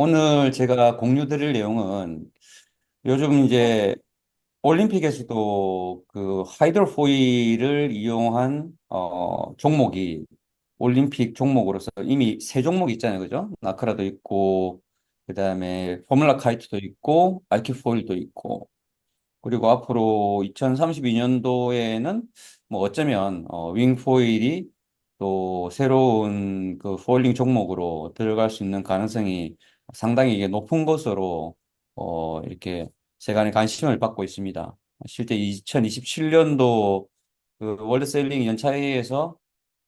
오늘 제가 공유 드릴 내용은 요즘 이제 올림픽에서도 그 하이드로포일을 이용한 종목이 올림픽 종목으로서 이미 세 종목 있잖아요. 그죠? 나크라도 있고 그다음에 포뮬라 카이트도 있고 알키포일도 있고 그리고 앞으로 2032년도에는 뭐 어쩌면 윙포일이 또 새로운 그 포일링 종목으로 들어갈 수 있는 가능성이 상당히 이게 높은 것으로 이렇게 세간의 관심을 받고 있습니다. 실제 2027년도 그 월드세일링 연차회의에서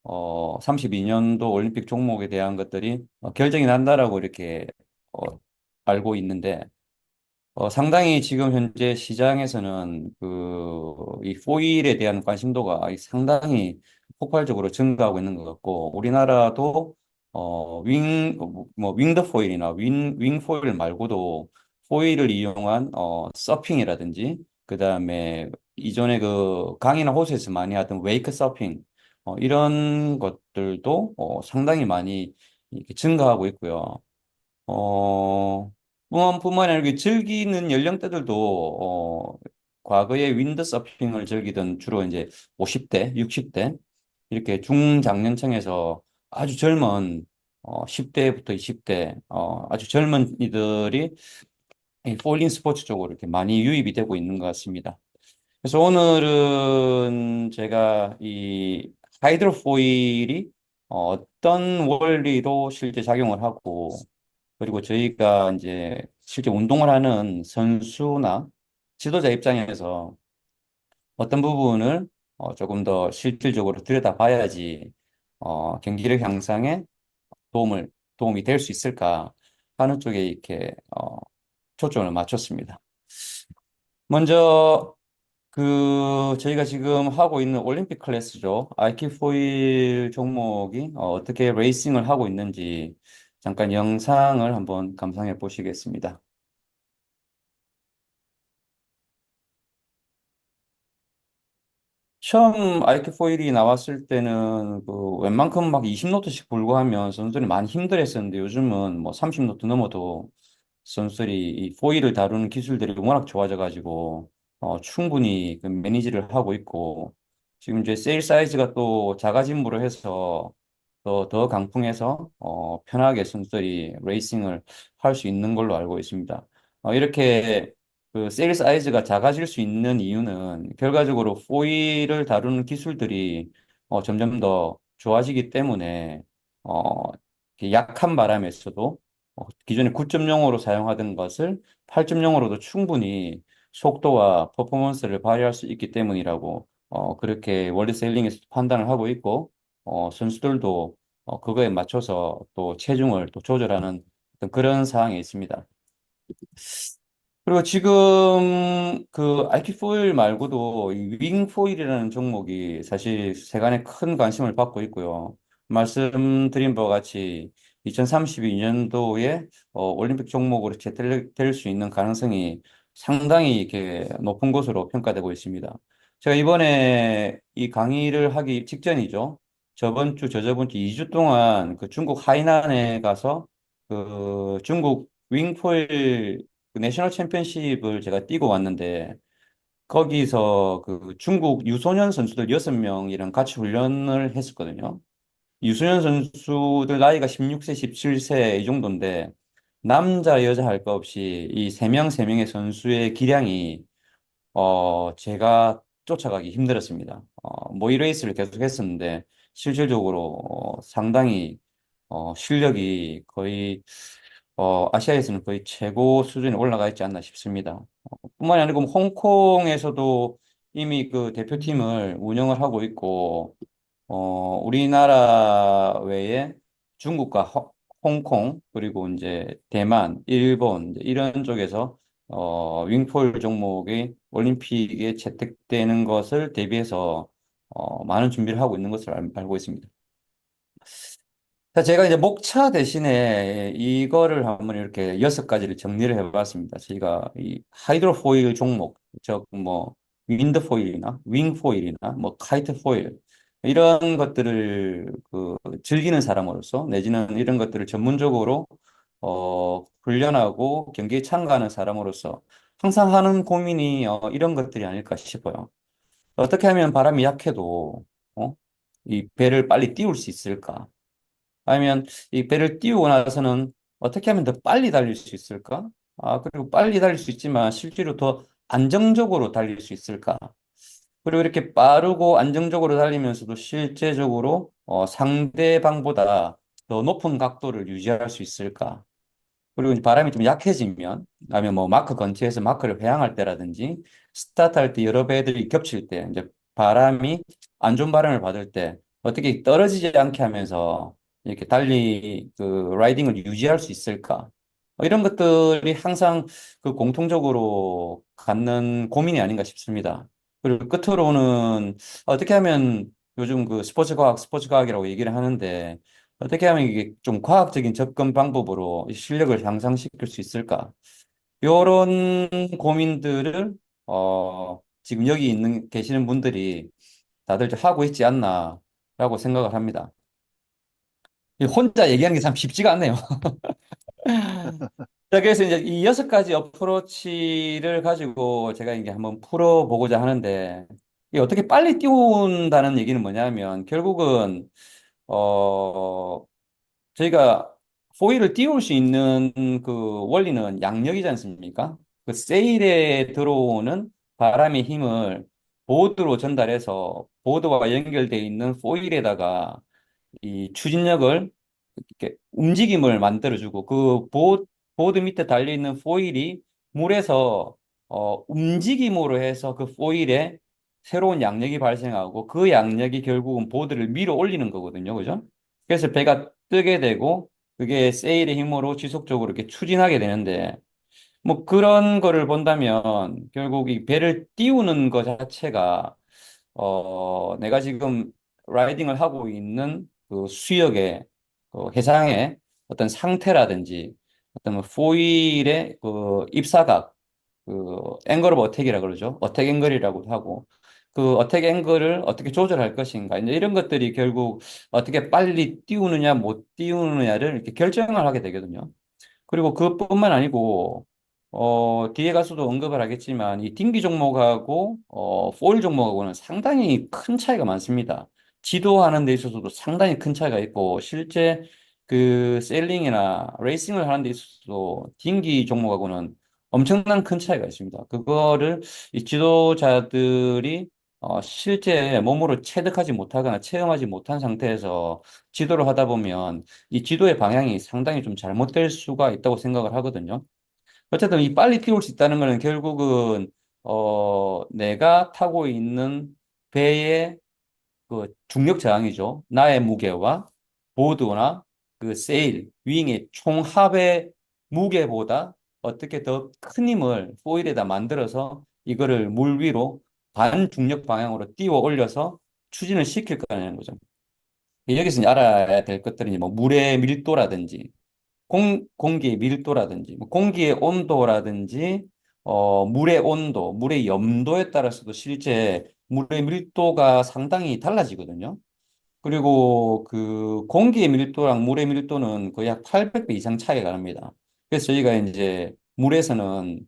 32년도 올림픽 종목에 대한 것들이 결정이 난다라고 이렇게 어, 알고 있는데 상당히 지금 현재 시장에서는 이 포일에 대한 관심도가 상당히 폭발적으로 증가하고 있는 것 같고, 우리나라도 윙드 포일이나 윙 포일 말고도 포일을 이용한 서핑이라든지, 그 다음에 이전에 그 강이나 호수에서 많이 하던 웨이크 서핑, 이런 것들도 상당히 많이 이렇게 증가하고 있고요. 뿐만 아니라 이렇게 즐기는 연령대들도 과거에 윈드서핑을 즐기던 주로 이제 50대, 60대 이렇게 중장년층에서 아주 젊은 10대부터 20대 아주 젊은 이들이 이 볼링 스포츠 쪽으로 이렇게 많이 유입이 되고 있는 것 같습니다. 그래서 오늘은 제가 이 하이드로포일이 어떤 원리로 실제 작용을 하고 그리고 저희가 이제 실제 운동을 하는 선수나 지도자 입장에서 어떤 부분을 조금 더 실질적으로 들여다봐야지 경기력 향상에 도움이 될 수 있을까 하는 쪽에 이렇게 초점을 맞췄습니다. 먼저 저희가 지금 하고 있는 올림픽 클래스죠. 아이키포일 종목이 어떻게 레이싱을 하고 있는지 잠깐 영상을 한번 감상해 보시겠습니다. 처음 아이큐4일이 나왔을 때는 그 웬만큼 막 20노트씩 불고하면 선수들이 많이 힘들었었는데 요즘은 뭐 30노트 넘어도 선수들이 이 포일을 다루는 기술들이 워낙 좋아져가지고 충분히 그 매니지를 하고 있고 지금 이제 세일 사이즈가 또 작아짐으로 해서 더 강풍해서 편하게 선수들이 레이싱을 할 수 있는 걸로 알고 있습니다. 이렇게 그 세일 사이즈가 작아질 수 있는 이유는 결과적으로 포일을 다루는 기술들이 점점 더 좋아지기 때문에 어, 이렇게 약한 바람에서도 기존에 9.0으로 사용하던 것을 8.0으로도 충분히 속도와 퍼포먼스를 발휘할 수 있기 때문이라고 그렇게 월드세일링에서 판단을 하고 있고 선수들도 그거에 맞춰서 또 체중을 또 조절하는 어떤 그런 상황에 있습니다. 그리고 지금 그 알키포일 말고도 이 윙포일이라는 종목이 사실 세간에 큰 관심을 받고 있고요. 말씀드린 바와 같이 2032년도에 올림픽 종목으로 제대될 수 있는 가능성이 상당히 이렇게 높은 것으로 평가되고 있습니다. 제가 이번에 이 강의를 하기 직전이죠. 저번 주, 저저번 주 2주 동안 그 중국 하이난에 가서 그 중국 윙포일 그 내셔널 챔피언십을 제가 뛰고 왔는데 거기서 그 중국 유소년 선수들 6명이랑 같이 훈련을 했었거든요. 유소년 선수들 나이가 16세, 17세 이 정도인데 남자, 여자 할 거 없이 이 세명세명의 선수의 기량이 제가 쫓아가기 힘들었습니다. 모의 레이스를 계속 했었는데 실질적으로 상당히 실력이 거의 아시아에서는 거의 최고 수준에 올라가 있지 않나 싶습니다. 뿐만이 아니고 뭐 홍콩에서도 이미 그 대표팀을 운영을 하고 있고, 우리나라 외에 중국과 홍콩, 그리고 이제 대만, 일본, 이제 이런 쪽에서 윙폴 종목이 올림픽에 채택되는 것을 대비해서 많은 준비를 하고 있는 것을 알고 있습니다. 자, 제가 이제 목차 대신에 이거를 한번 이렇게 6가지를 정리를 해봤습니다. 저희가 이 하이드로포일 종목, 즉 뭐 윈드포일이나 윙포일이나 뭐 카이트포일 이런 것들을 그 즐기는 사람으로서 내지는 이런 것들을 전문적으로 훈련하고 경기에 참가하는 사람으로서 항상 하는 고민이 이런 것들이 아닐까 싶어요. 어떻게 하면 바람이 약해도 어? 이 배를 빨리 띄울 수 있을까? 아니면 이 배를 띄우고 나서는 어떻게 하면 더 빨리 달릴 수 있을까? 그리고 빨리 달릴 수 있지만 실제로 더 안정적으로 달릴 수 있을까? 그리고 이렇게 빠르고 안정적으로 달리면서도 실제적으로 상대방보다 더 높은 각도를 유지할 수 있을까? 그리고 이제 바람이 좀 약해지면, 아니면 뭐 마크 근처에서 마크를 회항할 때라든지, 스타트할 때 여러 배들이 겹칠 때, 이제 바람이 안 좋은 바람을 받을 때, 어떻게 떨어지지 않게 하면서 이렇게 달리 그 라이딩을 유지할 수 있을까? 이런 것들이 항상 그 공통적으로 갖는 고민이 아닌가 싶습니다. 그리고 끝으로는 어떻게 하면 요즘 그 스포츠 과학이라고 얘기를 하는데, 어떻게 하면 이게 좀 과학적인 접근 방법으로 이 실력을 향상시킬 수 있을까? 이런 고민들을 지금 여기 계시는 분들이 다들 좀 하고 있지 않나라고 생각을 합니다. 이 혼자 얘기하는 게 참 쉽지가 않네요. 자, 그래서 이제 이 6가지 어프로치를 가지고 제가 이제 한번 풀어보고자 하는데, 이 어떻게 빨리 띄운다는 얘기는 뭐냐면, 결국은, 어, 저희가 포일을 띄울 수 있는 그 원리는 양력이지 않습니까? 그 세일에 들어오는 바람의 힘을 보드로 전달해서 보드와 연결되어 있는 포일에다가 이 추진력을 이렇게 움직임을 만들어주고 보드 밑에 달려있는 포일이 물에서 움직임으로 해서 그 포일에 새로운 양력이 발생하고 그 양력이 결국은 보드를 밀어 올리는 거거든요. 그죠? 그래서 배가 뜨게 되고 그게 세일의 힘으로 지속적으로 이렇게 추진하게 되는데 뭐 그런 거를 본다면 결국 이 배를 띄우는 것 자체가 내가 지금 라이딩을 하고 있는 그 수역의 그 해상의 어떤 상태라든지 어떤 뭐 포일의 그 입사각 그 앵글 오브 어택이라 그러죠. 어택 앵글이라고 하고 그 어택 앵글을 어떻게 조절할 것인가 이제 이런 것들이 결국 어떻게 빨리 띄우느냐 못 띄우느냐를 이렇게 결정을 하게 되거든요. 그리고 그것뿐만 아니고 뒤에 가서도 언급을 하겠지만 이 딩기 종목하고 포일 종목하고는 상당히 큰 차이가 많습니다. 지도하는 데 있어서도 상당히 큰 차이가 있고 실제 그 세일링이나 레이싱을 하는 데 있어서도 딩기 종목하고는 엄청난 큰 차이가 있습니다. 그거를 이 지도자들이 실제 몸으로 체득하지 못하거나 체험하지 못한 상태에서 지도를 하다 보면 이 지도의 방향이 상당히 좀 잘못될 수가 있다고 생각을 하거든요. 어쨌든 이 빨리 띄울 수 있다는 거는 결국은 내가 타고 있는 배의 그 중력 저항이죠. 나의 무게와 보드나 그 세일, 윙의 총합의 무게보다 어떻게 더 큰 힘을 포일에다 만들어서 이거를 물 위로 반중력 방향으로 띄워 올려서 추진을 시킬 거라는 거죠. 여기서 이제 알아야 될 것들은 뭐 물의 밀도라든지 공기의 밀도라든지 뭐 공기의 온도라든지 물의 온도, 물의 염도에 따라서도 실제 물의 밀도가 상당히 달라지거든요. 그리고 그 공기의 밀도랑 물의 밀도는 거의 약 800배 이상 차이가 납니다. 그래서 저희가 이제 물에서는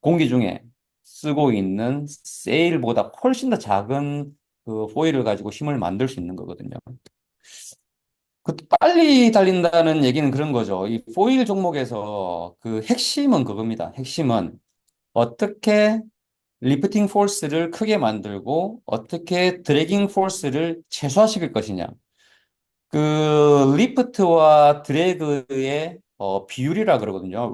공기 중에 쓰고 있는 세일보다 훨씬 더 작은 그 포일을 가지고 힘을 만들 수 있는 거거든요. 그 빨리 달린다는 얘기는 그런 거죠. 이 포일 종목에서 그 핵심은 그겁니다. 핵심은 어떻게 리프팅 포스를 크게 만들고 어떻게 드래깅 포스를 최소화시킬 것이냐. 그 리프트와 드래그의 비율이라 그러거든요.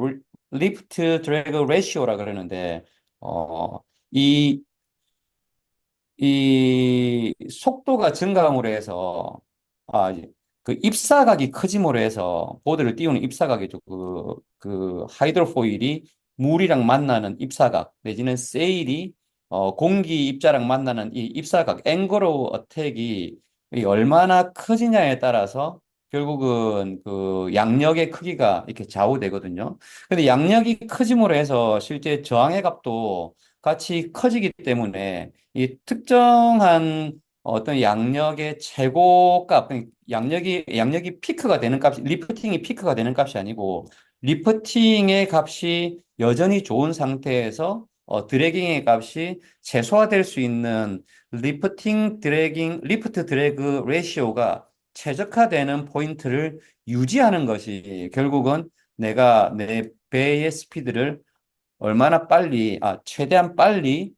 리프트 드래그 레시오라 그러는데 어, 이 이 속도가 증가함으로 해서 이제 그 입사각이 커짐으로 해서 보드를 띄우는 입사각이죠. 그 하이드로포일이 물이랑 만나는 입사각 내지는 세일이 공기 입자랑 만나는 이 입사각 앵글 오브 어택이 이 얼마나 커지냐에 따라서 결국은 그 양력의 크기가 이렇게 좌우되거든요. 근데 양력이 커짐으로 해서 실제 저항의 값도 같이 커지기 때문에 이 특정한 어떤 양력의 최고값, 양력이 피크가 되는 값이, 리프팅이 피크가 되는 값이 아니고, 리프팅의 값이 여전히 좋은 상태에서 드래깅의 값이 최소화될 수 있는 리프트 드래그 레시오가 최적화되는 포인트를 유지하는 것이 결국은 내가 내 배의 스피드를 얼마나 빨리, 최대한 빨리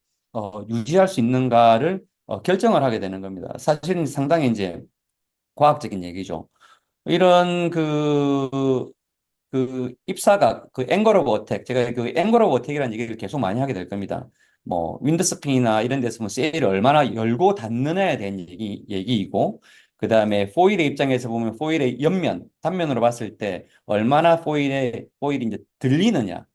유지할 수 있는가를 결정을 하게 되는 겁니다. 사실은 상당히 이제 과학적인 얘기죠. 이런 그 입사각, 그 앵글 오브 어택, 제가 그 앵글 오브 어택이라는 얘기를 계속 많이 하게 될 겁니다. 뭐 윈드스핀이나 이런 데서 뭐 세일을 얼마나 열고 닫느냐에 대한 얘기이고, 그 다음에 포일의 입장에서 보면 포일의 옆면, 단면으로 봤을 때 얼마나 포일이 이제 들리느냐,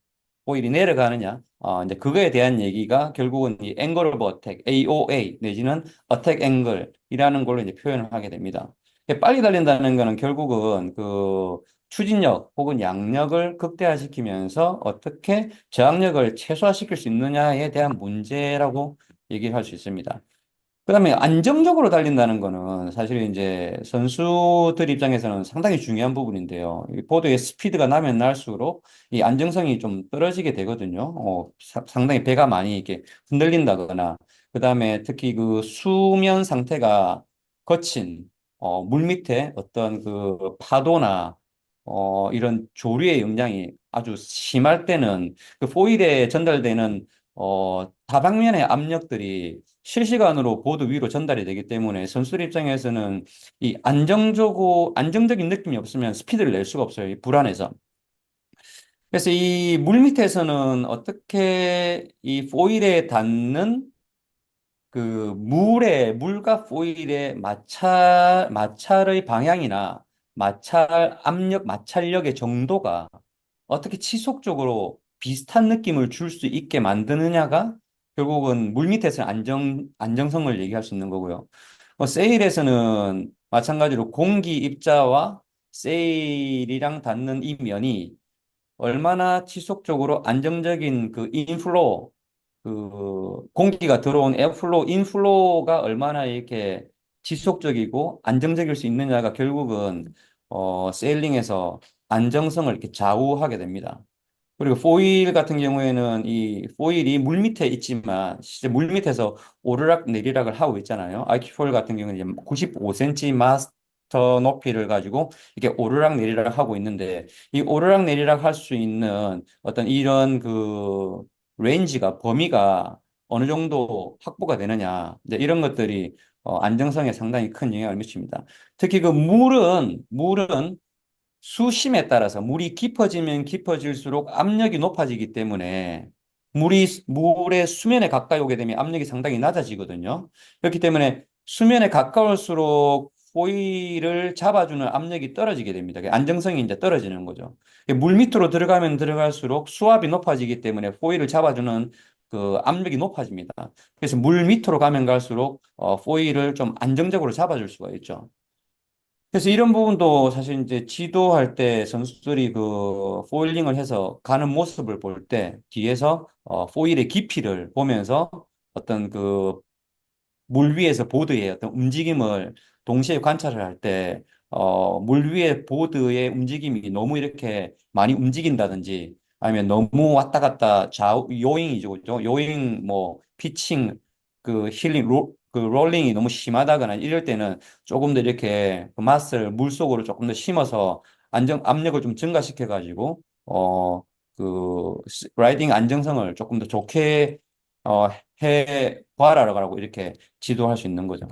오일이 내려가느냐, 이제 그거에 대한 얘기가 결국은 이 앵글 오브 어택, AOA 내지는 어택 앵글이라는 걸로 이제 표현을 하게 됩니다. 빨리 달린다는 거는 결국은 그 추진력 혹은 양력을 극대화시키면서 어떻게 저항력을 최소화시킬 수 있느냐에 대한 문제라고 얘기를 할 수 있습니다. 그다음에 안정적으로 달린다는 거는 사실 이제 선수들 입장에서는 상당히 중요한 부분인데요. 이 보드의 스피드가 나면 날수록 이 안정성이 좀 떨어지게 되거든요. 상당히 배가 많이 이렇게 흔들린다거나, 그다음에 특히 그 수면 상태가 거친 물 밑에 어떤 그 파도나 이런 조류의 영향이 아주 심할 때는 그 포일에 전달되는 다방면의 압력들이 실시간으로 보드 위로 전달이 되기 때문에 선수들 입장에서는 이 안정적인 느낌이 없으면 스피드를 낼 수가 없어요. 이 불안해서. 그래서 이 물 밑에서는 어떻게 이 포일에 닿는 그 물과 포일의 마찰의 방향이나 마찰력의 정도가 어떻게 지속적으로 비슷한 느낌을 줄 수 있게 만드느냐가 결국은 물 밑에서는 안정성을 얘기할 수 있는 거고요. 세일에서는 마찬가지로 공기 입자와 세일이랑 닿는 이 면이 얼마나 지속적으로 안정적인 그 인플로우, 그 공기가 들어온 에어플로우, 인플로우가 얼마나 이렇게 지속적이고 안정적일 수 있느냐가 결국은 세일링에서 안정성을 이렇게 좌우하게 됩니다. 그리고 포일 같은 경우에는 이 포일이 물 밑에 있지만 실제 물 밑에서 오르락 내리락을 하고 있잖아요. 아이키포일 같은 경우는 이제 95cm 마스터 높이를 가지고 이렇게 오르락 내리락 하고 있는데 이 오르락 내리락 할 수 있는 어떤 이런 그 레인지가 범위가 어느 정도 확보가 되느냐 이제 이런 것들이 안정성에 상당히 큰 영향을 미칩니다. 특히 그 물은 수심에 따라서 물이 깊어지면 깊어질수록 압력이 높아지기 때문에 물의 수면에 가까이 오게 되면 압력이 상당히 낮아지거든요. 그렇기 때문에 수면에 가까울수록 포일을 잡아주는 압력이 떨어지게 됩니다. 안정성이 이제 떨어지는 거죠. 물 밑으로 들어가면 들어갈수록 수압이 높아지기 때문에 포일을 잡아주는 그 압력이 높아집니다. 그래서 물 밑으로 가면 갈수록 포일을 좀 안정적으로 잡아줄 수가 있죠. 그래서 이런 부분도 사실 이제 지도할 때 선수들이 그 포일링을 해서 가는 모습을 볼 때 뒤에서 포일의 깊이를 보면서 어떤 그 물 위에서 보드의 어떤 움직임을 동시에 관찰을 할 때, 물 위에 보드의 움직임이 너무 이렇게 많이 움직인다든지, 아니면 너무 왔다 갔다 요잉이죠. 그죠? 요잉, 뭐, 피칭, 그 롤링이 너무 심하다거나 이럴 때는 조금 더 이렇게 그 맛을 물 속으로 조금 더 심어서 압력을 좀 증가시켜가지고, 라이딩 안정성을 조금 더 좋게, 어, 해 봐라라고 이렇게 지도할 수 있는 거죠.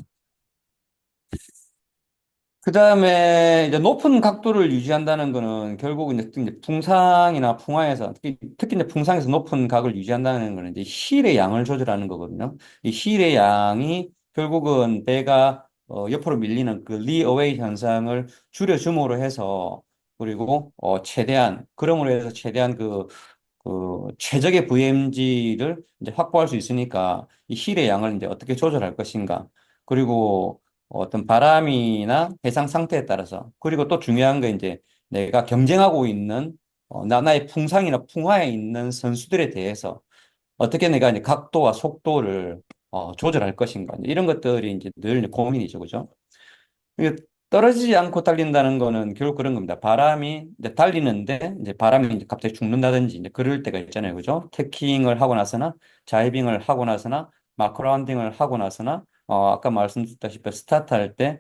그 다음에 이제 높은 각도를 유지한다는 거는 결국은 이제 풍상이나 풍하에서 특히 이제 풍상에서 높은 각을 유지한다는 거는 이제 힐의 양을 조절하는 거거든요. 이 힐의 양이 결국은 배가 옆으로 밀리는 그 리어웨이 현상을 줄여줌으로 해서 그리고 그럼으로 해서 최대한 그 최적의 VMG를 이제 확보할 수 있으니까 이 힐의 양을 이제 어떻게 조절할 것인가. 그리고 어떤 바람이나 해상 상태에 따라서 그리고 또 중요한 게 이제 내가 경쟁하고 있는 나의 풍상이나 풍화에 있는 선수들에 대해서 어떻게 내가 이제 각도와 속도를 조절할 것인가 이런 것들이 이제 늘 고민이죠, 그죠? 이게 떨어지지 않고 달린다는 거는 결국 그런 겁니다. 바람이 이제 달리는데 이제 바람이 이제 갑자기 죽는다든지 이제 그럴 때가 있잖아요, 그죠? 태킹을 하고 나서나 자이빙을 하고 나서나 마크라운딩을 하고 나서나 아까 말씀드렸다시피 스타트할 때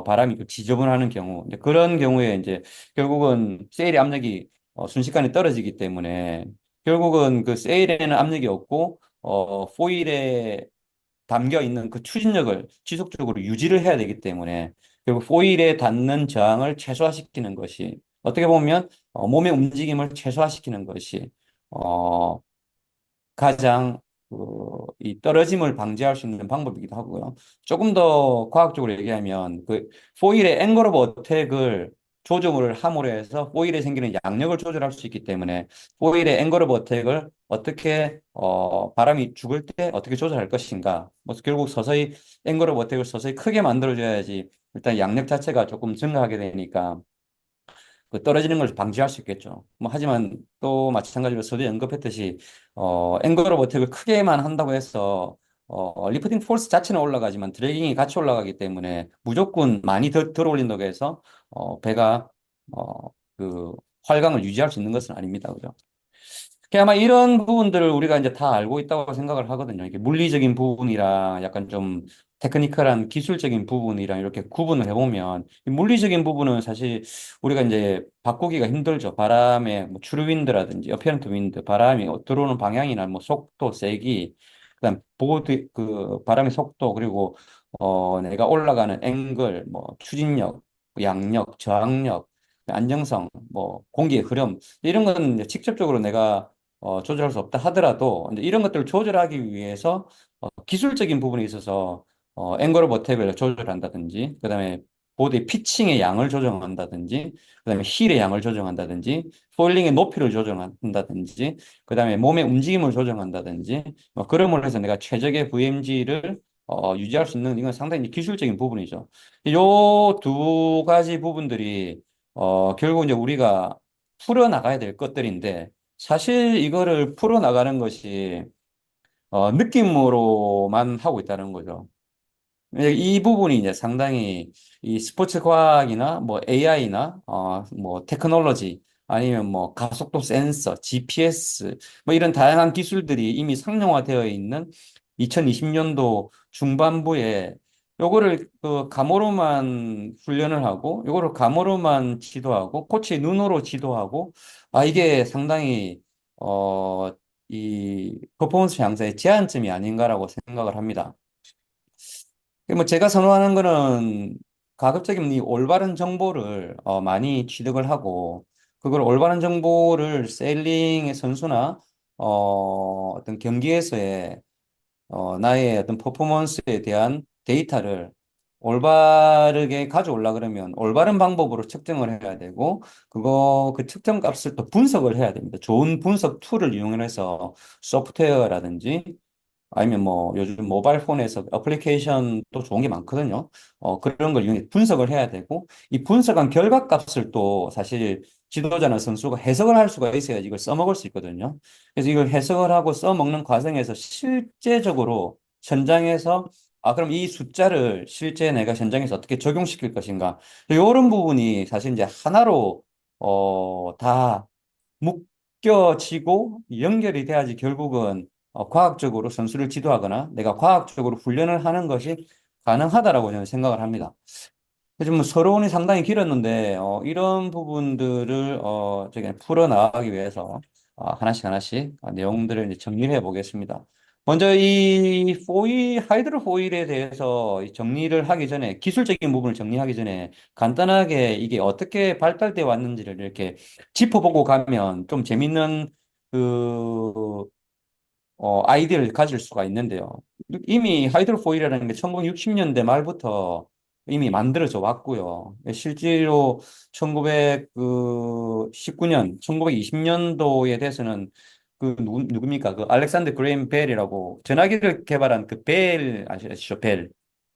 바람이 그 지저분하는 경우 이제 그런 경우에 이제 결국은 세일의 압력이 순식간에 떨어지기 때문에 결국은 그 세일에는 압력이 없고 포일에 담겨 있는 그 추진력을 지속적으로 유지를 해야 되기 때문에 결국 포일에 닿는 저항을 최소화시키는 것이 어떻게 보면 몸의 움직임을 최소화시키는 것이 어, 가장 이 떨어짐을 방지할 수 있는 방법이기도 하고요. 조금 더 과학적으로 얘기하면 그 포일의 앵글 오브 어택을 조정을 함으로 해서 포일에 생기는 양력을 조절할 수 있기 때문에 포일의 앵글 오브 어택을 어떻게 바람이 죽을 때 어떻게 조절할 것인가. 뭐 결국 서서히 앵글 오브 어택을 서서히 크게 만들어줘야지 일단 양력 자체가 조금 증가하게 되니까 그 떨어지는 걸 방지할 수 있겠죠. 뭐 하지만 또 마찬가지로 서두에 언급했듯이 앵글 오브 어택을 크게만 한다고 해서 리프팅 포스 자체는 올라가지만 드래깅이 같이 올라가기 때문에 무조건 많이 덜 올린다고 해서 배가 그 활강을 유지할 수 있는 것은 아닙니다. 그죠? 아마 이런 부분들을 우리가 이제 다 알고 있다고 생각을 하거든요. 이게 물리적인 부분이랑 약간 좀 테크니컬한 기술적인 부분이랑 이렇게 구분을 해보면 이 물리적인 부분은 사실 우리가 이제 바꾸기가 힘들죠. 바람의 뭐 추르윈드라든지 어페런트 윈드, 바람이 들어오는 방향이나 뭐 속도, 세기, 그다음 보드 그 바람의 속도 그리고 내가 올라가는 앵글, 뭐 추진력, 양력, 저항력, 안정성, 뭐 공기의 흐름 이런 건 이제 직접적으로 내가 조절할 수 없다 하더라도 이제 이런 것들을 조절하기 위해서 기술적인 부분에 있어서 앵글 오브 어택을 조절한다든지 그다음에 보드의 피칭의 양을 조정한다든지 그다음에 힐의 양을 조정한다든지 포일링의 높이를 조정한다든지 그다음에 몸의 움직임을 조정한다든지 그럼으로 해서 내가 최적의 VMG를 유지할 수 있는 이건 상당히 기술적인 부분이죠. 요 두 가지 부분들이 결국 이제 우리가 풀어나가야 될 것들인데 사실 이거를 풀어나가는 것이 느낌으로만 하고 있다는 거죠. 이 부분이 이제 상당히 이 스포츠 과학이나 뭐 AI나 뭐 테크놀로지 아니면 뭐 가속도 센서, GPS 뭐 이런 다양한 기술들이 이미 상용화되어 있는 2020년도 중반부에 요거를 그 감으로만 훈련을 하고 요거를 감으로만 지도하고 코치의 눈으로 지도하고 이게 상당히 이 퍼포먼스 향상의 제한점이 아닌가라고 생각을 합니다. 뭐 제가 선호하는 거는 가급적이면 이 올바른 정보를 많이 취득을 하고 그걸 올바른 정보를 세일링의 선수나 어떤 경기에서의 나의 어떤 퍼포먼스에 대한 데이터를 올바르게 가져오려 그러면 올바른 방법으로 측정을 해야 되고 그 측정 값을 또 분석을 해야 됩니다. 좋은 분석 툴을 이용해서 소프트웨어라든지 아니면 뭐 요즘 모바일 폰에서 어플리케이션도 좋은 게 많거든요. 그런 걸 이용해 분석을 해야 되고 이 분석한 결과값을 또 사실 지도자나 선수가 해석을 할 수가 있어야지 이걸 써먹을 수 있거든요. 그래서 이걸 해석을 하고 써먹는 과정에서 실제적으로 현장에서 그럼 이 숫자를 실제 내가 현장에서 어떻게 적용시킬 것인가. 이런 부분이 사실 이제 하나로 다 묶여지고 연결이 돼야지 결국은 과학적으로 선수를 지도하거나 내가 과학적으로 훈련을 하는 것이 가능하다라고 저는 생각을 합니다. 요즘 뭐 서론이 상당히 길었는데 이런 부분들을 저기 풀어나가기 위해서 하나씩 하나씩 내용들을 이제 정리를 해보겠습니다. 먼저 이 하이드로 포일에 대해서 이 정리를 하기 전에 기술적인 부분을 정리하기 전에 간단하게 이게 어떻게 발달돼 왔는지를 이렇게 짚어보고 가면 좀 재밌는 그 아이디어를 가질 수가 있는데요. 이미 하이드로포일이라는 게 1960년대 말부터 이미 만들어져 왔고요. 실제로 1919년, 1920년도에 돼서는 누굽니까? 그 알렉산더 그레임 벨이라고 전화기를 개발한 그 벨 아시죠? 벨.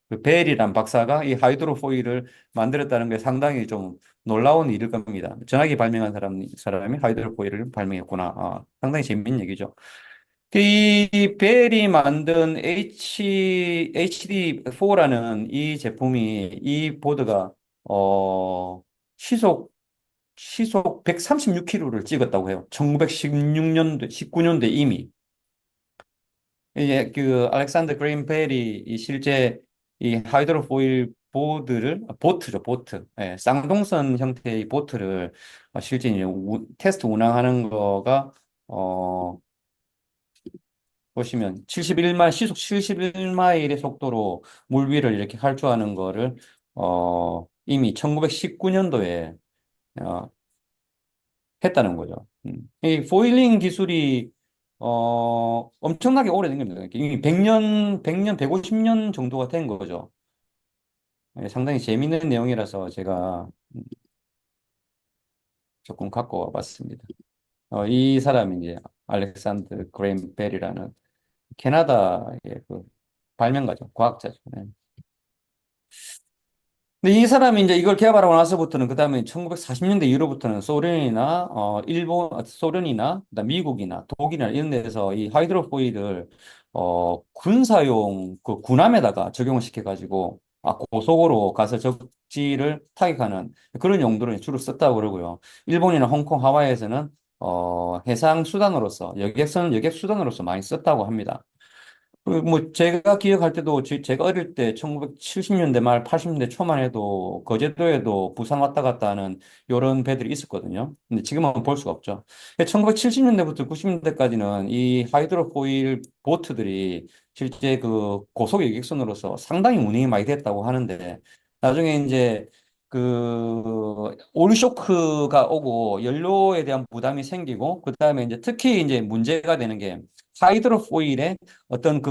그 벨이란 박사가 이 하이드로포일을 만들었다는 게 상당히 좀 놀라운 일일 겁니다. 전화기 발명한 사람이 하이드로포일을 발명했구나. 상당히 재밌는 얘기죠. 이 벨이 만든 HD4라는 이 제품이 이 보드가 어 시속 136km를 찍었다고 해요. 1916년도 19년도에 이미 이게 그 알렉산더 그레임 벨이 이 실제 이 하이드로포일 보트죠, 보트. 예, 쌍동선 형태의 보트를 실제 이제 테스트 운항하는 거가 어 보시면 시속 71마일의 속도로 물 위를 이렇게 활주하는 거를 이미 1919년도에 어, 했다는 거죠. 이 포일링 기술이 엄청나게 오래된 겁니다. 이게 100년, 150년 정도가 된 거죠. 예, 상당히 재밌는 내용이라서 제가 조금 갖고 와봤습니다. 이 사람이 이제 알렉산드 그레임 벨이라는 캐나다의 그 발명가죠. 과학자죠. 네. 근데 이 사람이 이제 이걸 개발하고 나서부터는 그다음에 1940년대 이후로부터는 소련이나 소련이나 그다음 미국이나 독일이나 이런 데서 이 하이드로포일을 군사용 그 군함에다가 적용을 시켜가지고 고속으로 가서 적지를 타격하는 그런 용도로 주로 썼다고 그러고요. 일본이나 홍콩, 하와이에서는 해상 수단으로서 여객 수단으로서 많이 썼다고 합니다. 뭐 제가 기억할 때도 제가 어릴 때 1970년대 말 80년대 초만 해도 거제도에도 부산 왔다 갔다 하는 이런 배들이 있었거든요. 근데 지금은 볼 수가 없죠. 1970년대부터 90년대까지는 이 하이드로포일 보트들이 실제 그 고속 여객선으로서 상당히 운행이 많이 됐다고 하는데 나중에 이제 그 오일 쇼크가 오고 연료에 대한 부담이 생기고 그다음에 이제 특히 이제 문제가 되는 게 하이드로포일에 어떤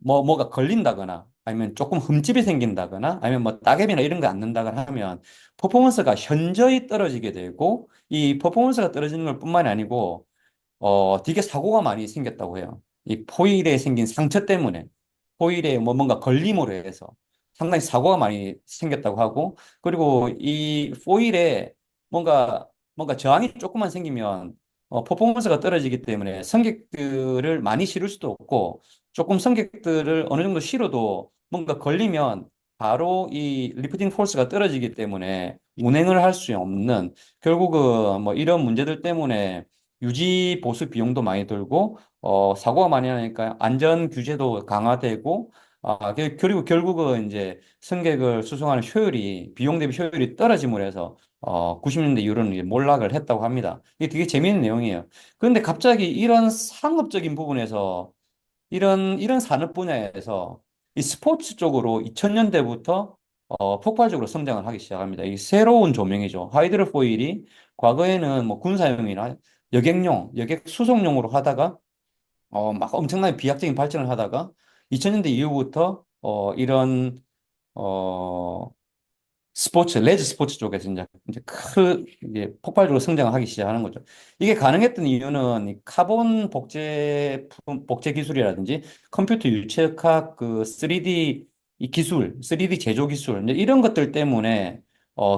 뭐가 걸린다거나 아니면 조금 흠집이 생긴다거나 아니면 뭐 따개비나 이런 거 안 는다거나 하면 퍼포먼스가 현저히 떨어지게 되고 이 퍼포먼스가 떨어지는 걸 뿐만이 아니고 되게 사고가 많이 생겼다고 해요. 이 포일에 생긴 상처 때문에 포일에 뭐 뭔가 걸림으로 해서 상당히 사고가 많이 생겼다고 하고 그리고 이 포일에 뭔가 저항이 조금만 생기면 퍼포먼스가 떨어지기 때문에 승객들을 많이 실을 수도 없고 조금 승객들을 어느 정도 실어도 뭔가 걸리면 바로 이 리프팅 포스가 떨어지기 때문에 운행을 할 수 없는 결국은 뭐 이런 문제들 때문에 유지 보수 비용도 많이 들고 사고가 많이 나니까 안전 규제도 강화되고 그리고 결국은 이제 승객을 수송하는 효율이 비용 대비 효율이 떨어짐으로 해서 90년대 이후로는 이제 몰락을 했다고 합니다. 이게 되게 재미있는 내용이에요. 그런데 갑자기 이런 상업적인 부분에서 이런 산업 분야에서 이 스포츠 쪽으로 2000년대부터 폭발적으로 성장을 하기 시작합니다. 이 새로운 조명이죠. 하이드로포일이 과거에는 뭐 군사용이나 여객 수송용으로 하다가 막 엄청나게 비약적인 발전을 하다가 2000년대 이후부터 어, 레저 스포츠 쪽에서 이제 폭발적으로 성장을 하기 시작하는 거죠. 이게 가능했던 이유는 이 카본 복제 기술이라든지 컴퓨터 유체학 그 3D 이 기술, 3D 제조 기술, 이제 이런 것들 때문에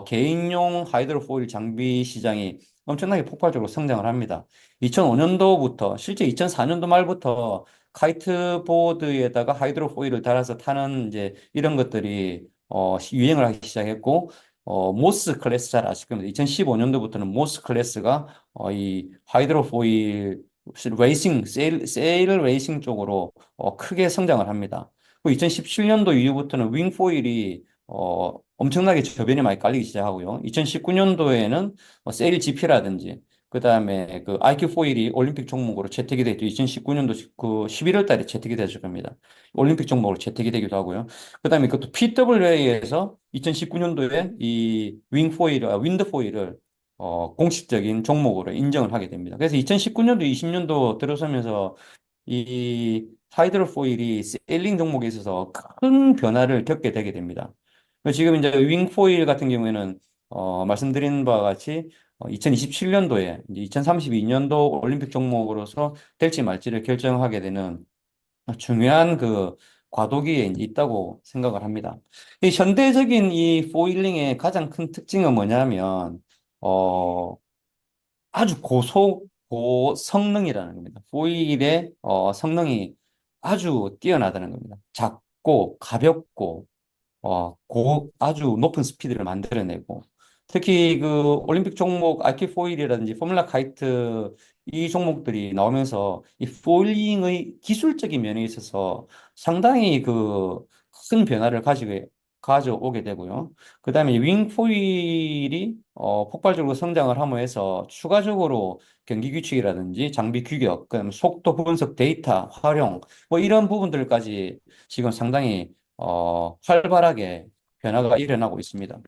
개인용 하이드로포일 장비 시장이 엄청나게 폭발적으로 성장을 합니다. 2005년도부터 실제 2004년도 말부터 카이트보드에다가 하이드로포일을 달아서 타는 이제 이런 것들이 유행을 하기 시작했고 모스 클래스 잘 아실 겁니다. 2015년도부터는 모스 클래스가 이 하이드로포일 세일 레이싱 쪽으로 크게 성장을 합니다. 2017년도 이후부터는 윙포일이 엄청나게 저변이 많이 깔리기 시작하고요. 2019년도에는 세일 GP라든지 그다음에 그 IQ 포일이 올림픽 종목으로 채택이 됐죠. 2019년도 그 11월 달에 채택이 되실 겁니다. 올림픽 종목으로 채택이 되기도 하고요. 그다음에 그것도 PWA에서 2019년도에 이 윈드 포일을 공식적인 종목으로 인정을 하게 됩니다. 그래서 2019년도, 20년도 들어서면서 이 하이드로포일이 세일링 종목에 있어서 큰 변화를 겪게 되게 됩니다. 지금 이제 윙포일 같은 경우에는 말씀드린 바와 같이 2027년도에 2032년도 올림픽 종목으로서 될지 말지를 결정하게 되는 중요한 그 과도기에 이제 있다고 생각을 합니다. 이 현대적인 이 포일링의 가장 큰 특징은 뭐냐면 어, 아주 고성능이라는 겁니다. 포일의 성능이 아주 뛰어나다는 겁니다. 작고 가볍고 아주 높은 스피드를 만들어내고, 특히 그 올림픽 종목 아이키 포일이라든지 포뮬라 카이트 이 종목들이 나오면서 이 포일링의 기술적인 면에 있어서 상당히 그 큰 변화를 가져오게 되고요. 그다음에 윙 포일이 폭발적으로 성장을 함으로써 추가적으로 경기 규칙이라든지 장비 규격, 그다음에 속도 분석 데이터 활용 뭐 이런 부분들까지 지금 상당히 활발하게 변화가 일어나고 있습니다.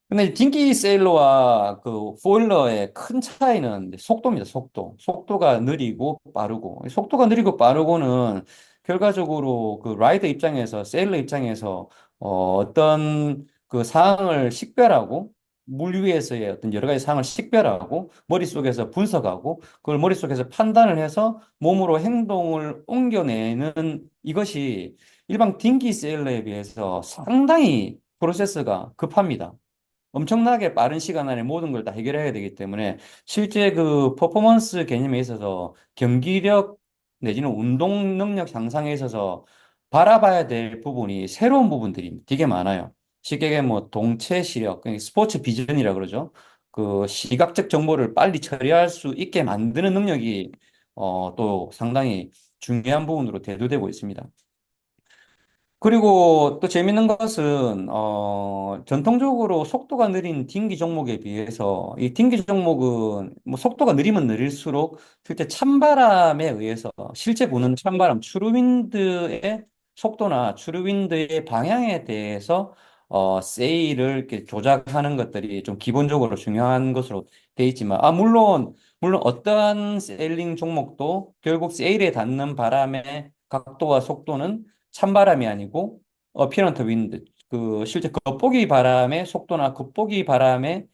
근데 딩기 세일러와 그 포일러의 큰 차이는 이제 속도입니다. 속도. 속도가 느리고 빠르고. 속도가 느리고 빠르고는 결과적으로 그 라이더 입장에서, 세일러 입장에서 어떤 그 상황을 식별하고 물 위에서의 어떤 여러 가지 상황을 식별하고 머릿속에서 분석하고 그걸 머릿속에서 판단을 해서 몸으로 행동을 옮겨내는 이것이 일반 딩기 세일러에 비해서 상당히 프로세스가 급합니다. 엄청나게 빠른 시간 안에 모든 걸 다 해결해야 되기 때문에 실제 그 퍼포먼스 개념에 있어서 경기력 내지는 운동 능력 향상에 있어서 바라봐야 될 부분이 새로운 부분들이 되게 많아요. 쉽게 얘기하면 뭐 동체 시력, 그러니까 스포츠 비전이라 그러죠. 그 시각적 정보를 빨리 처리할 수 있게 만드는 능력이 또 상당히 중요한 부분으로 대두되고 있습니다. 그리고 또 재밌는 것은, 전통적으로 속도가 느린 딩기 종목에 비해서, 이 딩기 종목은 뭐 속도가 느리면 느릴수록 실제 찬바람에 의해서, 실제 부는 찬바람, 추루윈드의 속도나 추루윈드의 방향에 대해서, 세일을 이렇게 조작하는 것들이 좀 기본적으로 중요한 것으로 돼 있지만, 물론 어떠한 세일링 종목도 결국 세일에 닿는 바람의 각도와 속도는 찬바람이 아니고 어피런트 윈드 그 실제 겉보기 바람의 속도나 겉보기 바람의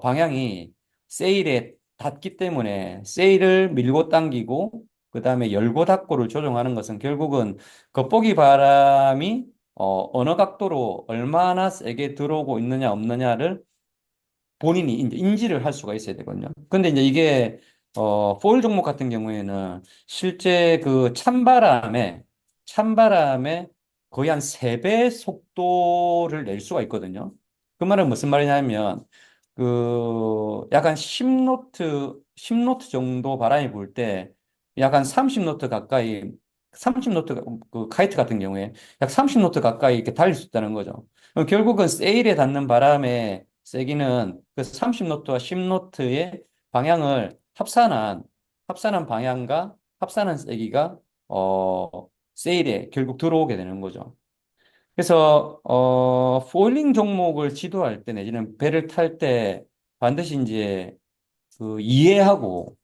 방향이 세일에 닿기 때문에 세일을 밀고 당기고 그다음에 열고 닫고를 조정하는 것은 결국은 겉보기 바람이 어느 각도로 얼마나 세게 들어오고 있느냐 없느냐를 본인이 이제 인지를 할 수가 있어야 되거든요. 근데 이제 이게 포일 종목 같은 경우에는 실제 그 찬바람에 거의 한 3배 속도를 낼 수가 있거든요. 그 말은 무슨 말이냐면 그 약간 10노트 정도 바람이 불 때 약간 30노트 가까이 30노트 그 카이트 같은 경우에 약 30노트 가까이 이렇게 달릴 수 있다는 거죠. 그럼 결국은 세일에 닿는 바람의 세기는 그 30노트와 10노트의 방향을 합산한 방향과 합산한 세기가 세일에 결국 들어오게 되는 거죠. 그래서 포일링 종목을 지도할 때 내지는 배를 탈 때 반드시 이제 그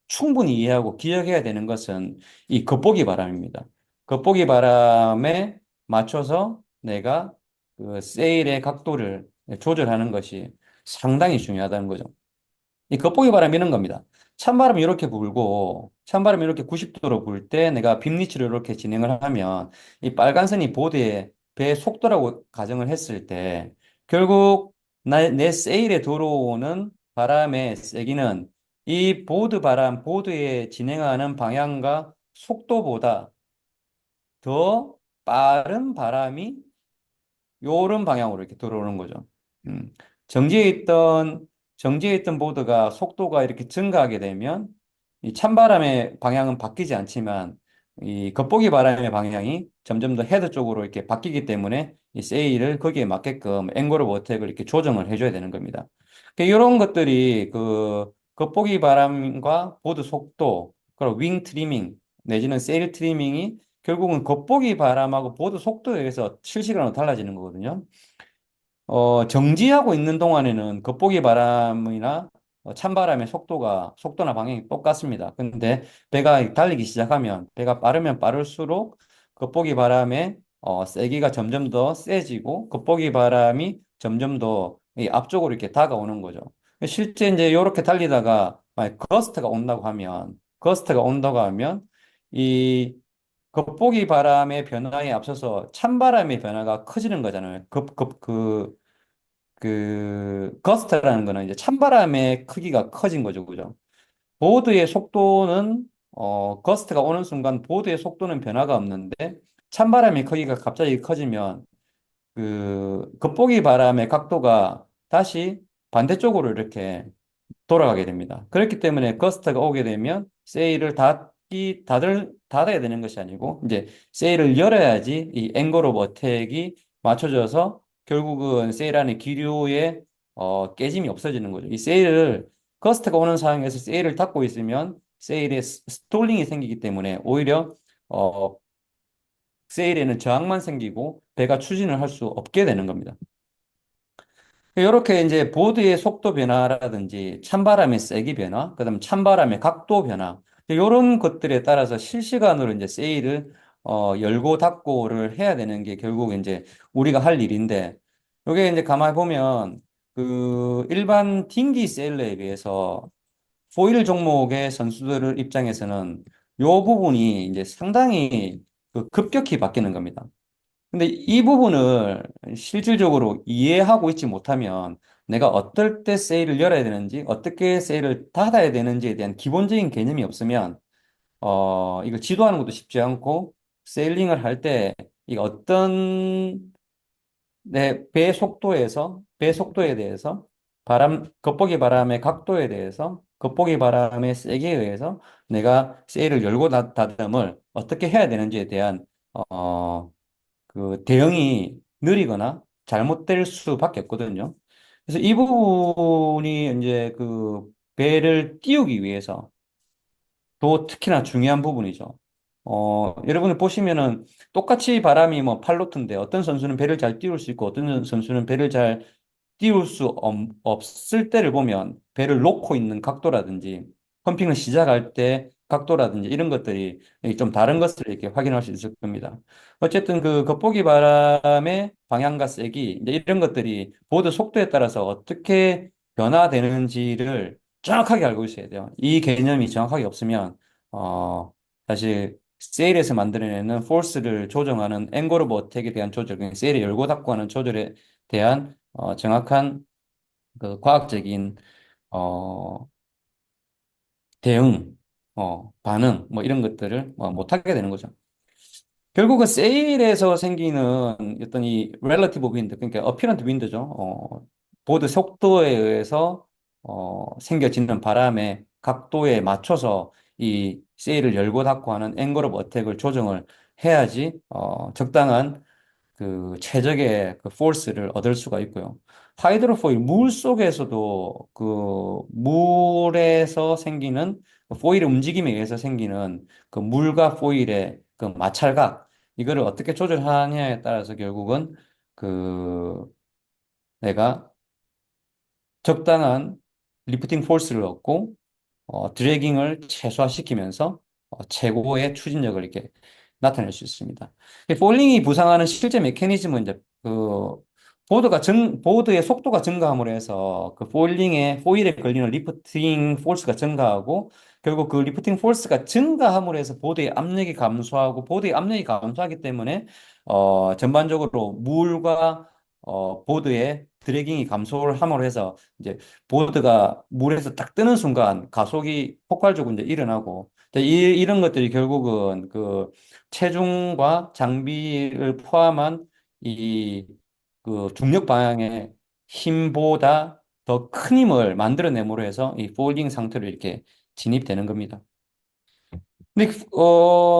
충분히 이해하고 기억해야 되는 것은 이 겉보기 바람입니다. 겉보기 바람에 맞춰서 내가 그 세일의 각도를 조절하는 것이 상당히 중요하다는 거죠. 이 겉보기 바람이 이런 겁니다. 찬바람이 이렇게 90도로 불 때 내가 빅리치를 이렇게 진행을 하면 이 빨간 선이 보드의 배 속도라고 가정을 했을 때 결국 내 세일에 들어오는 바람의 세기는 이 보드에 진행하는 방향과 속도보다 더 빠른 바람이 요런 방향으로 이렇게 들어오는 거죠. 음. 정지해 있던, 정지해 있던 보드가 속도가 이렇게 증가하게 되면 이 찬바람의 방향은 바뀌지 않지만 이 겉보기 바람의 방향이 점점 더 헤드 쪽으로 이렇게 바뀌기 때문에 이 세일을 거기에 맞게끔 앵글 오브 어택을 이렇게 조정을 해줘야 되는 겁니다. 이런 것들이 그 겉보기 바람과 보드 속도, 그리고 윙 트리밍 내지는 세일 트리밍이 결국은 겉보기 바람하고 보드 속도에 의해서 실시간으로 달라지는 거거든요. 정지하고 있는 동안에는 겉보기 바람이나 찬바람의 속도나 방향이 똑같습니다. 근데 배가 달리기 시작하면, 배가 빠르면 빠를수록 겉보기 바람의 세기가 점점 더 세지고, 겉보기 바람이 점점 더 이 앞쪽으로 이렇게 다가오는 거죠. 실제 이제 이렇게 달리다가, 만약 거스트가 온다고 하면, 이 겉보기 바람의 변화에 앞서서 찬바람의 변화가 커지는 거잖아요. 거스트라는 거는 이제 찬바람의 크기가 커진 거죠. 그죠? 보드의 속도는 거스트가 오는 순간 보드의 속도는 변화가 없는데 찬바람의 크기가 갑자기 커지면 그 겉보기 바람의 각도가 다시 반대쪽으로 이렇게 돌아가게 됩니다. 그렇기 때문에 거스트가 오게 되면 세일을 닫아야 되는 것이 아니고 이제 세일을 열어야지 이 앵글 오브 어택이 맞춰져서 결국은 세일 안에 기류의 깨짐이 없어지는 거죠. 이 세일을 거스트가 오는 상황에서 세일을 닫고 있으면 세일에 스톨링이 생기기 때문에 오히려 어, 세일에는 저항만 생기고 배가 추진을 할 수 없게 되는 겁니다. 이렇게 이제 보드의 속도 변화라든지 찬바람의 세기 변화, 그다음 찬바람의 각도 변화, 이런 것들에 따라서 실시간으로 이제 세일을 열고 닫고를 해야 되는 게 결국 이제 우리가 할 일인데, 이게 이제 가만히 보면 그 일반 딩기 세일러에 비해서 포일 종목의 선수들 입장에서는 요 부분이 이제 상당히 그 급격히 바뀌는 겁니다. 근데 이 부분을 실질적으로 이해하고 있지 못하면 내가 어떨 때 세일을 열어야 되는지, 어떻게 세일을 닫아야 되는지에 대한 기본적인 개념이 없으면, 이걸 지도하는 것도 쉽지 않고, 세일링을 할 때, 이 어떤 내 배 속도에 대해서, 겉보기 바람의 각도에 대해서, 겉보기 바람의 세기에 의해서 내가 세일을 열고 닫음을 어떻게 해야 되는지에 대한, 어, 그 대응이 느리거나 잘못될 수밖에 없거든요. 그래서 이 부분이 이제 그 배를 띄우기 위해서 또 특히나 중요한 부분이죠. 여러분들 보시면은 똑같이 바람이 뭐 8노트인데 어떤 선수는 배를 잘 띄울 수 있고 어떤 선수는 배를 잘 띄울 수 없을 때를 보면 배를 놓고 있는 각도라든지 펌핑을 시작할 때 각도라든지 이런 것들이 좀 다른 것을 이렇게 확인할 수 있을 겁니다. 어쨌든 그 겉보기 바람의 방향과 세기 이제 이런 것들이 보드 속도에 따라서 어떻게 변화되는지를 정확하게 알고 있어야 돼요. 이 개념이 정확하게 없으면 어, 사실 세일에서 만들어내는 포스를 조정하는 앵글 오브 어택에 대한 조절, 그러니까 세일을 열고 닫고 하는 조절에 대한 정확한 그 과학적인 어, 대응, 반응 뭐 이런 것들을 못하게 되는 거죠. 결국은 세일에서 생기는 어떤 이 렐러티브 윈드, 그러니까 어피런트 윈드죠. 보드 속도에 의해서 생겨지는 바람의 각도에 맞춰서 이 세일을 열고 닫고 하는 앵글 오브 어택을 조정을 해야지 적당한 그 최적의 그 포스를 얻을 수가 있고요. 하이드로포일 물 속에서도 그 물에서 생기는 그 포일의 움직임에 의해서 생기는 그 물과 포일의 그 마찰각 이거를 어떻게 조절하냐에 따라서 결국은 그 내가 적당한 리프팅 포스를 얻고 드래깅을 최소화시키면서 최고의 추진력을 이렇게 나타낼 수 있습니다. 이 볼링이 부상하는 실제 메커니즘은 이제 그 보드의 속도가 증가함으로 해서 그 포일에 걸리는 리프팅 포스가 증가하고 결국 그 리프팅 포스가 증가함으로 해서 보드의 압력이 감소하고 보드의 압력이 감소하기 때문에 전반적으로 물과 보드의 드래깅이 감소를 함으로 해서 이제 보드가 물에서 딱 뜨는 순간 가속이 폭발적으로 이제 일어나고 이런 것들이 결국은 그 체중과 장비를 포함한 이 그 중력 방향의 힘보다 더 큰 힘을 만들어내므로 해서 이 폴딩 상태로 이렇게 진입되는 겁니다. 근데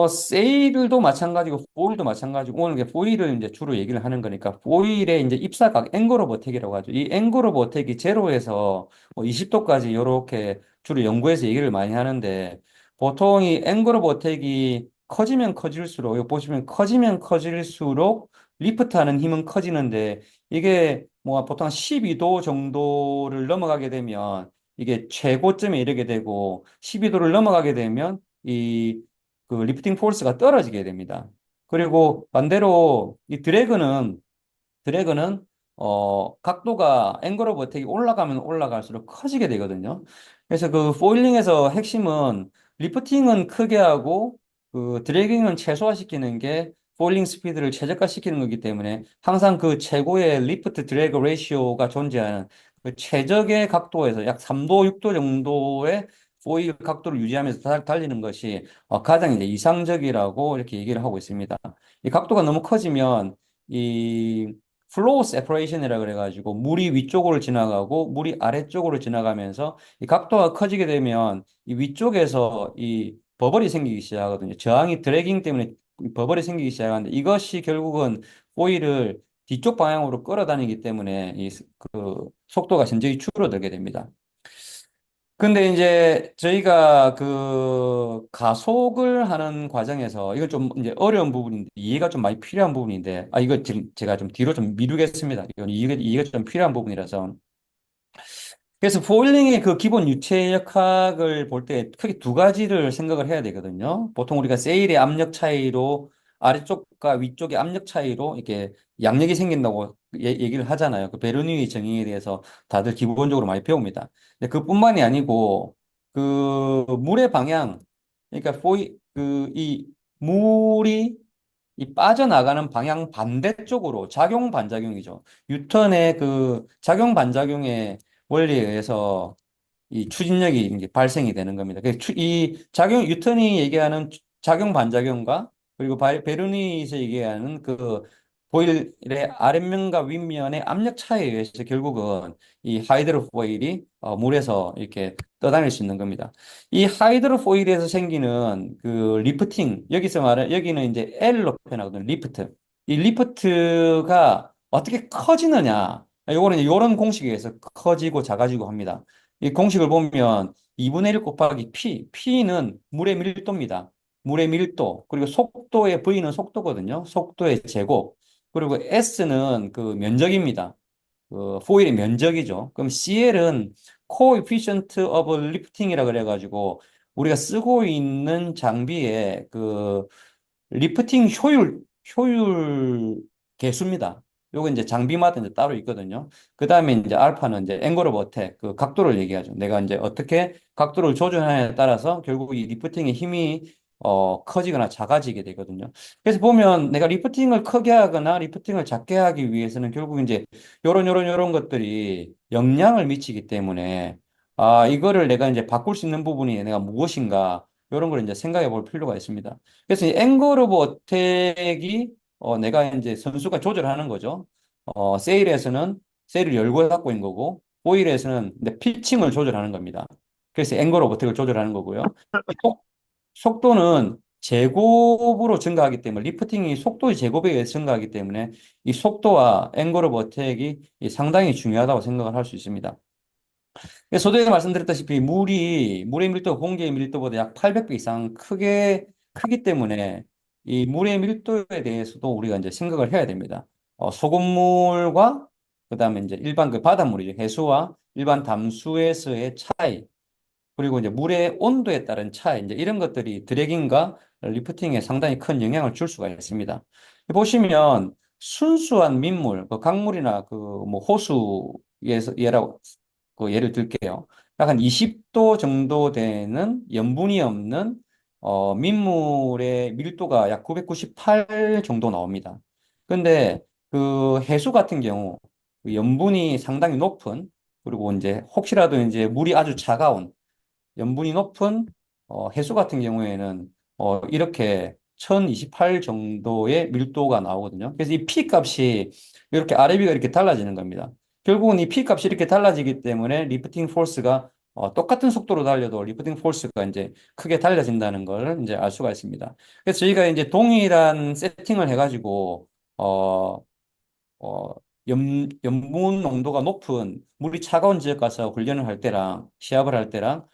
세일도 마찬가지고 포일도 마찬가지고 오늘 이제 포일을 이제 주로 얘기를 하는 거니까 포일의 이제 입사각 앵글 오브 어택이라고 하죠. 이 앵글 오브 어택이 제로에서 뭐 20도까지 이렇게 주로 연구해서 얘기를 많이 하는데 보통 이 앵글 오브 어택이 커지면 커질수록 여기 보시면 커지면 커질수록 리프트하는 힘은 커지는데 이게 뭐 보통 12도 정도를 넘어가게 되면 이게 최고점에 이르게 되고 12도를 넘어가게 되면 이 그 리프팅 포스가 떨어지게 됩니다. 그리고 반대로 이 드래그는 각도가 앵글 오브 어택이 올라가면 올라갈수록 커지게 되거든요. 그래서 그 포일링에서 핵심은 리프팅은 크게 하고 그 드래깅은 최소화시키는 게 포일링 스피드를 최적화시키는 거기 때문에 항상 그 최고의 리프트 드래그 레이시오가 존재하는 그 최적의 각도에서 약 3도, 6도 정도의 포일 각도를 유지하면서 달리는 것이 가장 이제 이상적이라고 이렇게 얘기를 하고 있습니다. 이 각도가 너무 커지면 이 플로우 세퍼레이션이라 그래가지고 물이 위쪽으로 지나가고 물이 아래쪽으로 지나가면서 이 각도가 커지게 되면 이 위쪽에서 이 버블이 생기기 시작하거든요. 저항이 드래깅 때문에 이 버블이 생기기 시작하는데 이것이 결국은 오일을 뒤쪽 방향으로 끌어다니기 때문에 그 속도가 현저히 줄어들게 됩니다. 근데 이제 저희가 그 가속을 하는 과정에서 이거 좀 이제 어려운 부분인데 이해가 좀 많이 필요한 부분인데 이거 지금 제가 좀 뒤로 좀 미루겠습니다. 이건 이해가 좀 필요한 부분이라서 그래서 포일링의 그 기본 유체역학을 볼 때 크게 두 가지를 생각을 해야 되거든요. 보통 우리가 세일의 압력 차이로 아래쪽과 위쪽의 압력 차이로 이렇게 양력이 생긴다고 얘기를 하잖아요. 그 베르누이 정의에 대해서 다들 기본적으로 많이 배웁니다. 근데 그뿐만이 아니고 그 물의 방향, 그러니까 이 물이 이 빠져나가는 방향 반대쪽으로 작용 반작용이죠. 뉴턴의 그 작용 반작용의 원리에 의해서 이 추진력이 이제 발생이 되는 겁니다. 이 뉴턴이 얘기하는 작용 반작용과 그리고 베르니에서 얘기하는 그 보일의 아랫면과 윗면의 압력 차이에 의해서 결국은 이 하이드로포일이 물에서 이렇게 떠다닐 수 있는 겁니다. 이 하이드로포일에서 생기는 그 리프팅, 여기는 이제 L로 표현하거든요. 리프트. 이 리프트가 어떻게 커지느냐. 요거는 이런 공식에 의해서 커지고 작아지고 합니다. 이 공식을 보면 2분의 1 곱하기 P는 물의 밀도입니다. 물의 밀도, 그리고 속도의 V는 속도거든요. 속도의 제곱. 그리고 S는 그 면적입니다. 그 포일의 면적이죠. 그럼 CL은 Coefficient of Lifting이라 그래가지고 우리가 쓰고 있는 장비의 그 리프팅 효율 개수입니다. 요거 이제 장비마다 이제 따로 있거든요. 그 다음에 이제 알파는 이제 앵글 오브 어택, 그 각도를 얘기하죠. 내가 이제 어떻게 각도를 조절하느냐에 따라서 결국 이 리프팅의 힘이 커지거나 작아지게 되거든요. 그래서 보면 내가 리프팅을 크게 하거나 리프팅을 작게 하기 위해서는 결국 이제 요런 것들이 영향을 미치기 때문에 이거를 내가 이제 바꿀 수 있는 부분이 내가 무엇인가 이런 걸 이제 생각해 볼 필요가 있습니다. 그래서 이 앵글 오브 어택이 내가 이제 선수가 조절하는 거죠. 세일에서는 세일을 열고 닫고 있는 거고, 오일에서는 내 피칭을 조절하는 겁니다. 그래서 앵글 오브 어택을 조절하는 거고요. 속, 속도는 제곱으로 증가하기 때문에, 리프팅이 속도의 제곱에 의해 증가하기 때문에, 이 속도와 앵글 오브 어택이 상당히 중요하다고 생각을 할 수 있습니다. 서두에 말씀드렸다시피 물의 밀도가 공기의 밀도보다 약 800배 이상 크기 때문에 이 물의 밀도에 대해서도 우리가 이제 생각을 해야 됩니다. 소금물과 그다음에 이제 일반 그 바닷물이죠. 해수와 일반 담수에서의 차이, 그리고 이제 물의 온도에 따른 차이, 이제 이런 것들이 드래깅과 리프팅에 상당히 큰 영향을 줄 수가 있습니다. 보시면 순수한 민물, 그 강물이나 그 뭐 호수에서 예라고 그 예를 들게요. 약 한 20도 정도 되는 염분이 없는 민물의 밀도가 약 998 정도 나옵니다. 근데 그 해수 같은 경우 그 염분이 상당히 높은, 그리고 이제 혹시라도 이제 물이 아주 차가운 염분이 높은 해수 같은 경우에는 이렇게 1028 정도의 밀도가 나오거든요. 그래서 이 P 값이 이렇게 RAB가 이렇게 달라지는 겁니다. 결국은 이 P 값이 이렇게 달라지기 때문에 리프팅 포스가 똑같은 속도로 달려도 리프팅 포스가 이제 크게 달라진다는 걸 이제 알 수가 있습니다. 그래서 저희가 이제 동일한 세팅을 해가지고 어, 어, 염분 농도가 높은 물이 차가운 지역 가서 훈련을 할 때랑 시합을 할 때랑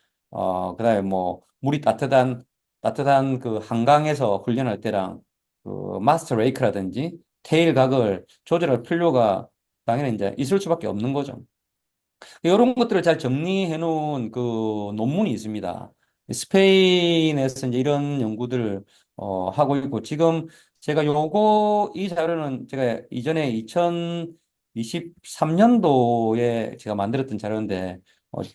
그다음에 뭐 물이 따뜻한 그 한강에서 훈련할 때랑 그 마스터 레이크라든지 테일 각을 조절할 필요가 당연히 이제 있을 수밖에 없는 거죠. 이런 것들을 잘 정리해 놓은 그 논문이 있습니다. 스페인에서 이제 이런 연구들을 하고 있고, 지금 제가 이 자료는 제가 이전에 2023년도에 제가 만들었던 자료인데,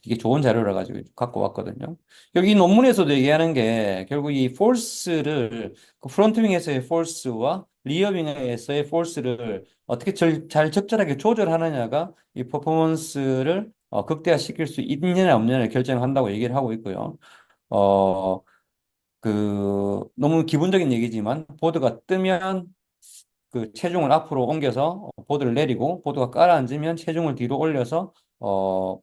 이게 좋은 자료라 가지고 갖고 왔거든요. 여기 논문에서도 얘기하는 게 결국 이 폴스를 그 프론트 윙에서의 폴스와 리어 윙에서의 폴스를 어떻게 잘 적절하게 조절하느냐가 이 퍼포먼스를 극대화시킬 수 있느냐 없느냐를 결정한다고 얘기를 하고 있고요. 어, 너무 기본적인 얘기지만 보드가 뜨면 그 체중을 앞으로 옮겨서 보드를 내리고 보드가 가라앉으면 체중을 뒤로 올려서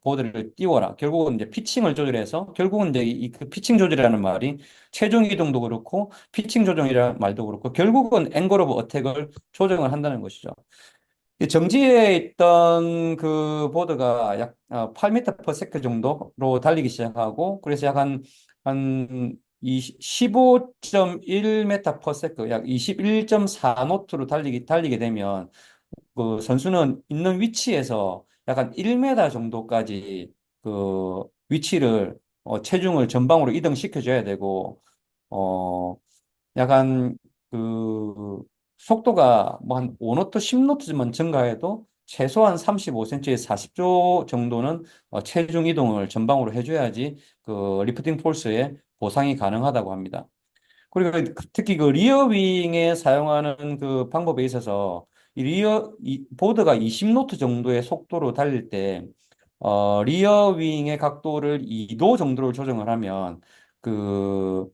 보드를 띄워라. 결국은 이제 피칭을 조절해서 결국은 이제 그 피칭 조절이라는 말이 체중 이동도 그렇고 피칭 조정이라는 말도 그렇고 결국은 앵글 오브 어택을 조정을 한다는 것이죠. 이 정지에 있던 그 보드가 약 8m per s 정도로 달리기 시작하고 그래서 약 한 15.1m per s, 약 21.4노트로 달리게 되면 그 선수는 있는 위치에서 약간 1m 정도까지 그 위치를 체중을 전방으로 이동시켜 줘야 되고 어 약간 그 속도가 뭐 한 5노트, 10노트만 증가해도 최소한 35cm에서 40조 정도는 체중 이동을 전방으로 해줘야지 그 리프팅 폴스에 보상이 가능하다고 합니다. 그리고 특히 그 리어윙에 사용하는 그 방법에 있어서 이 보드가 20노트 정도의 속도로 달릴 때 리어윙의 각도를 2도 정도를 조정을 하면 그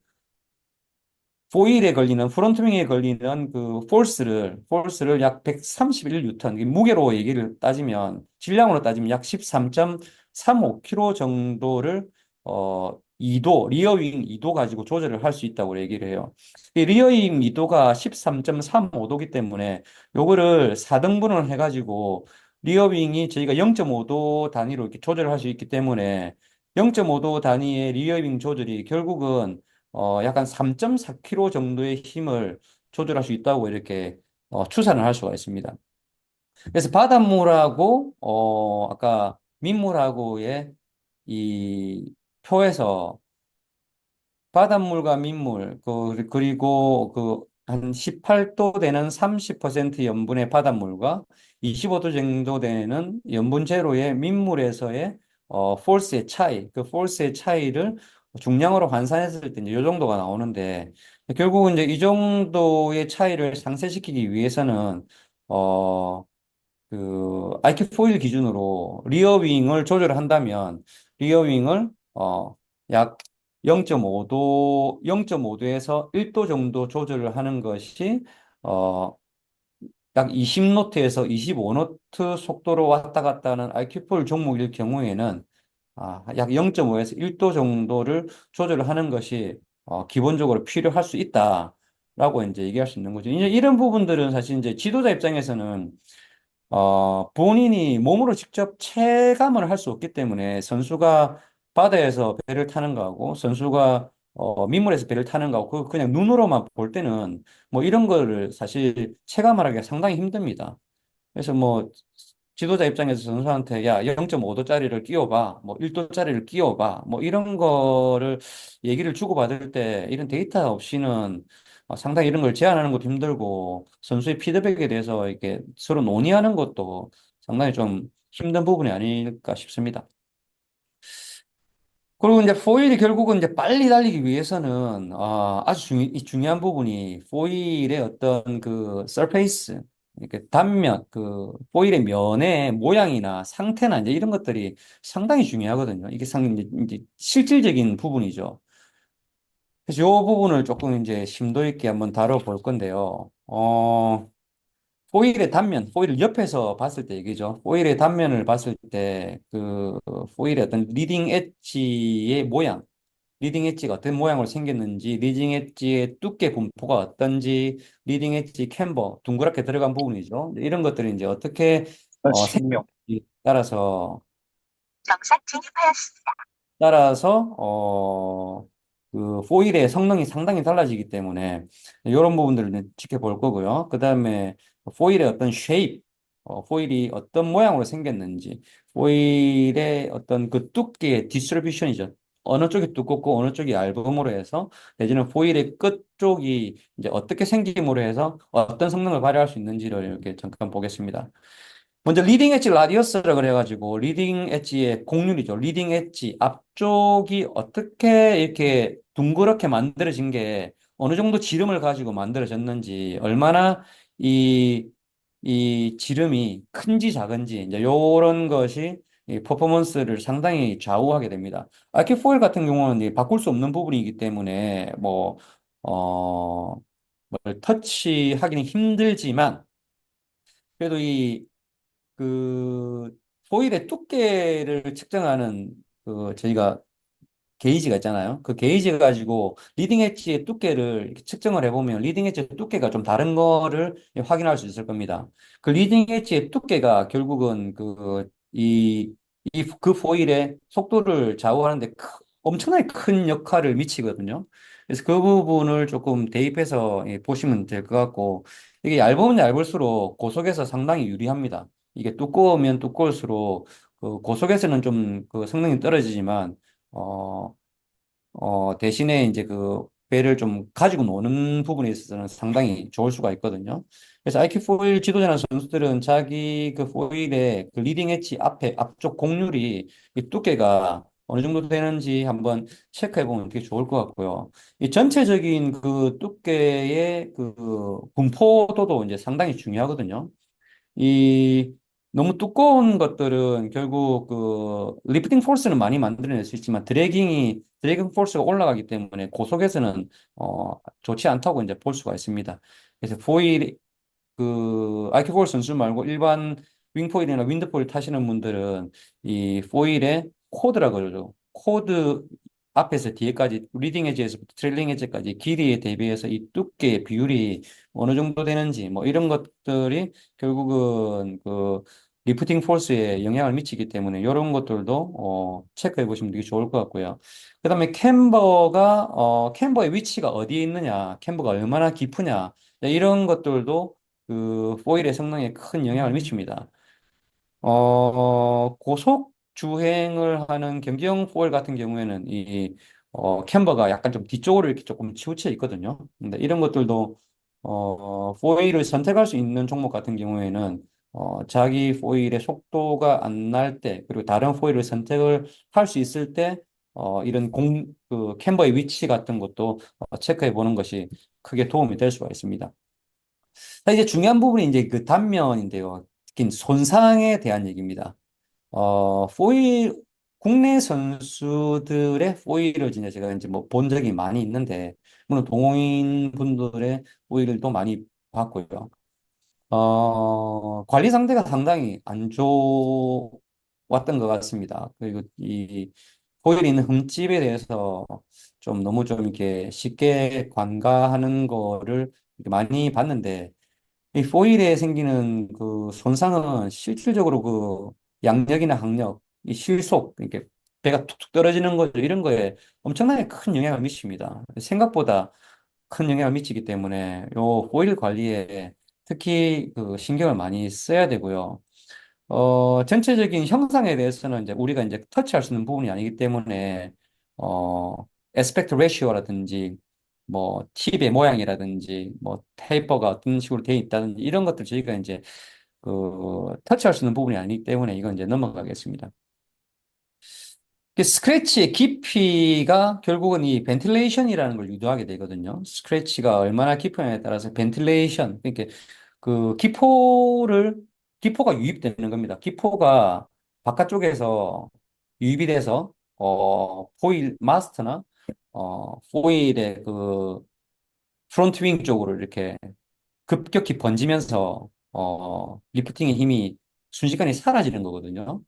포일에 걸리는 프론트윙에 걸리는 그 폴스를 약 131뉴턴 무게로 얘기를 따지면 질량으로 따지면 약 13.35kg 정도를 2도 리어윙 2도 가지고 조절을 할 수 있다고 얘기를 해요. 이 리어윙 2도가 13.35도기 때문에 요거를 4등분을 해가지고 리어윙이 저희가 0.5도 단위로 이렇게 조절을 할 수 있기 때문에 0.5도 단위의 리어윙 조절이 결국은 약간 3.4kg 정도의 힘을 조절할 수 있다고 이렇게 추산을 할 수가 있습니다. 그래서 바닷물하고 아까 민물하고의 이 표에서 바닷물과 민물 그리고 그 한 18도 되는 30% 염분의 바닷물과 25도 정도 되는 염분 제로의 민물에서의 폴스의 차이, 그 폴스의 차이를 중량으로 환산했을 때 이제 이 정도가 나오는데 결국은 이제 이 정도의 차이를 상쇄시키기 위해서는 어 IQ 포일 기준으로 리어윙을 조절한다면 리어윙을 약 0.5도에서 1도 정도 조절을 하는 것이 어, 약 20노트에서 25노트 속도로 왔다 갔다 하는 IQ4 종목일 경우에는 약 0.5에서 1도 정도를 조절을 하는 것이 기본적으로 필요할 수 있다라고 이제 얘기할 수 있는 거죠. 이제 이런 부분들은 사실 이제 지도자 입장에서는 본인이 몸으로 직접 체감을 할 수 없기 때문에 선수가 바다에서 배를 타는 거하고 선수가 민물에서 배를 타는 거하고 그냥 눈으로만 볼 때는 뭐 이런 거를 사실 체감을 하기가 상당히 힘듭니다. 그래서 뭐 지도자 입장에서 선수한테 야 0.5도짜리를 끼워봐 뭐 1도짜리를 끼워봐 뭐 이런 거를 얘기를 주고받을 때 이런 데이터 없이는 상당히 이런 걸 제안하는 것도 힘들고 선수의 피드백에 대해서 이렇게 서로 논의하는 것도 상당히 좀 힘든 부분이 아닐까 싶습니다. 그리고 이제 포일이 결국은 이제 빨리 달리기 위해서는 아주 중요한 부분이 포일의 어떤 그 서페이스, 이렇게 단면, 그 포일의 면의 모양이나 상태나 이제 이런 것들이 상당히 중요하거든요. 이게 이제 실질적인 부분이죠. 그래서 이 부분을 조금 이제 심도 있게 한번 다뤄볼 건데요. 포일의 단면, 포일을 옆에서 봤을 때 얘기죠. 포일의 단면을 봤을 때 그 포일의 어떤 리딩 엣지의 모양, 리딩 엣지가 어떤 모양으로 생겼는지, 리딩 엣지의 두께 분포가 어떤지, 리딩 엣지 캠버, 둥그랗게 들어간 부분이죠. 이런 것들이 이제 어떻게 신명. 생겼는지 따라서 정상 진입하였습니다. 그 포일의 성능이 상당히 달라지기 때문에 이런 부분들을 이제 지켜볼 거고요. 그 다음에 포일의 어떤 쉐입, 포일이 어떤 모양으로 생겼는지, 포일의 어떤 그 두께의 디스트리뷰션이죠. 어느 쪽이 두껍고 어느 쪽이 얇음으로 해서 내지는 포일의 끝 쪽이 이제 어떻게 생김으로 해서 어떤 성능을 발휘할 수 있는지를 이렇게 잠깐 보겠습니다. 먼저 리딩 엣지 라디어스라 그래가지고 리딩 엣지의 곡률이죠. 리딩 엣지 앞쪽이 어떻게 이렇게 둥그렇게 만들어진 게 어느 정도 지름을 가지고 만들어졌는지 얼마나 이 지름이 큰지 작은지 이제 요런 것이 이 퍼포먼스를 상당히 좌우하게 됩니다. 아키포일 같은 경우는 이 바꿀 수 없는 부분이기 때문에 뭘 터치하기는 힘들지만 그래도 그 포일의 두께를 측정하는 저희가 게이지가 있잖아요. 그 게이지 가지고 리딩 엣지의 두께를 이렇게 측정을 해보면 리딩 엣지의 두께가 좀 다른 거를 확인할 수 있을 겁니다. 그 리딩 엣지의 두께가 결국은 그 포일의 속도를 좌우하는데 엄청나게 큰 역할을 미치거든요. 그래서 그 부분을 조금 대입해서 보시면 될 것 같고, 이게 얇으면 얇을수록 고속에서 상당히 유리합니다. 이게 두꺼우면 두꺼울수록 그 고속에서는 좀 그 성능이 떨어지지만, 어, 대신에 이제 그 배를 좀 가지고 노는 부분에 있어서는 상당히 좋을 수가 있거든요. 그래서 IQ 포일 지도자나 선수들은 자기 그 포일의 그 리딩 엣지 앞에 앞쪽 곡률이 이 두께가 어느 정도 되는지 한번 체크해 보면 되게 좋을 것 같고요. 이 전체적인 그 두께의 그 분포도도 이제 상당히 중요하거든요. 이 너무 두꺼운 것들은 결국 그 리프팅 포스는 많이 만들어낼 수 있지만 드래깅 포스가 올라가기 때문에 고속에서는 좋지 않다고 이제 볼 수가 있습니다. 그래서 포일 아이큐볼 선수 말고 일반 윙포일이나 윈드포일 타시는 분들은 이 포일의 코드라 그러죠. 코드 앞에서 뒤에까지 리딩 에지에서부터 트레일링 에지까지 길이에 대비해서 이 두께의 비율이 어느 정도 되는지 뭐 이런 것들이 결국은 그 리프팅 포스에 영향을 미치기 때문에 이런 것들도 체크해 보시면 되게 좋을 것 같고요. 그다음에 캠버의 위치가 어디에 있느냐, 캠버가 얼마나 깊으냐 이런 것들도 그 포일의 성능에 큰 영향을 미칩니다. 고속 주행을 하는 경기용 포일 같은 경우에는 캠버가 약간 좀 뒤쪽으로 이렇게 조금 치우쳐 있거든요. 근데 이런 것들도 포일을 선택할 수 있는 종목 같은 경우에는 자기 포일의 속도가 안 날 때, 그리고 다른 포일을 선택을 할 수 있을 때, 이런 그 캠버의 위치 같은 것도 체크해 보는 것이 크게 도움이 될 수가 있습니다. 자, 이제 중요한 부분이 이제 그 단면인데요. 특히 손상에 대한 얘기입니다. 포일, 국내 선수들의 포일을 진짜 제가 이제 뭐 본 적이 많이 있는데, 물론 동호인 분들의 포일도 많이 봤고요. 관리 상태가 상당히 안 좋았던 것 같습니다. 그리고 이 포일이 있는 흠집에 대해서 좀 너무 좀 이렇게 쉽게 관가하는 거를 이렇게 많이 봤는데, 이 포일에 생기는 그 손상은 실질적으로 그 양력이나 항력, 이 실속, 이렇게 배가 툭툭 떨어지는 거죠. 이런 거에 엄청나게 큰 영향을 미칩니다. 생각보다 큰 영향을 미치기 때문에 요 포일 관리에 특히 그 신경을 많이 써야 되고요. 전체적인 형상에 대해서는 이제 우리가 이제 터치할 수 있는 부분이 아니기 때문에, 어, 에스펙트 레시오라든지, 뭐, 팁의 모양이라든지, 뭐, 테이퍼가 어떤 식으로 되어 있다든지, 이런 것들 저희가 이제, 터치할 수 있는 부분이 아니기 때문에 이건 이제 넘어가겠습니다. 스크래치의 깊이가 결국은 이 벤틸레이션이라는 걸 유도하게 되거든요. 스크래치가 얼마나 깊으냐에 따라서 벤틸레이션, 그러니까 그 기포가 유입되는 겁니다. 기포가 바깥쪽에서 유입이 돼서 포일 마스터나 포일의 그 프론트 윙 쪽으로 이렇게 급격히 번지면서 리프팅의 힘이 순식간에 사라지는 거거든요.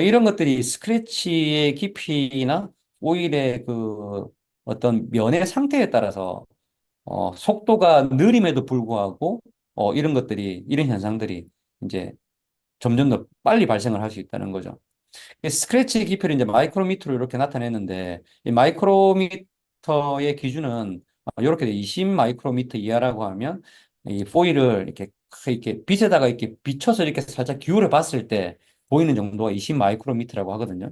이런 것들이 스크래치의 깊이나 오일의 그 어떤 면의 상태에 따라서 속도가 느림에도 불구하고 이런 현상들이 이제 점점 더 빨리 발생을 할 수 있다는 거죠. 이 스크래치 깊이를 이제 마이크로미터로 이렇게 나타냈는데 이 마이크로미터의 기준은 이렇게 20 마이크로미터 이하라고 하면 이 포일을 이렇게 빛에다가 이렇게 비춰서 이렇게 살짝 기울여 봤을 때 보이는 정도가 20 마이크로미터라고 하거든요.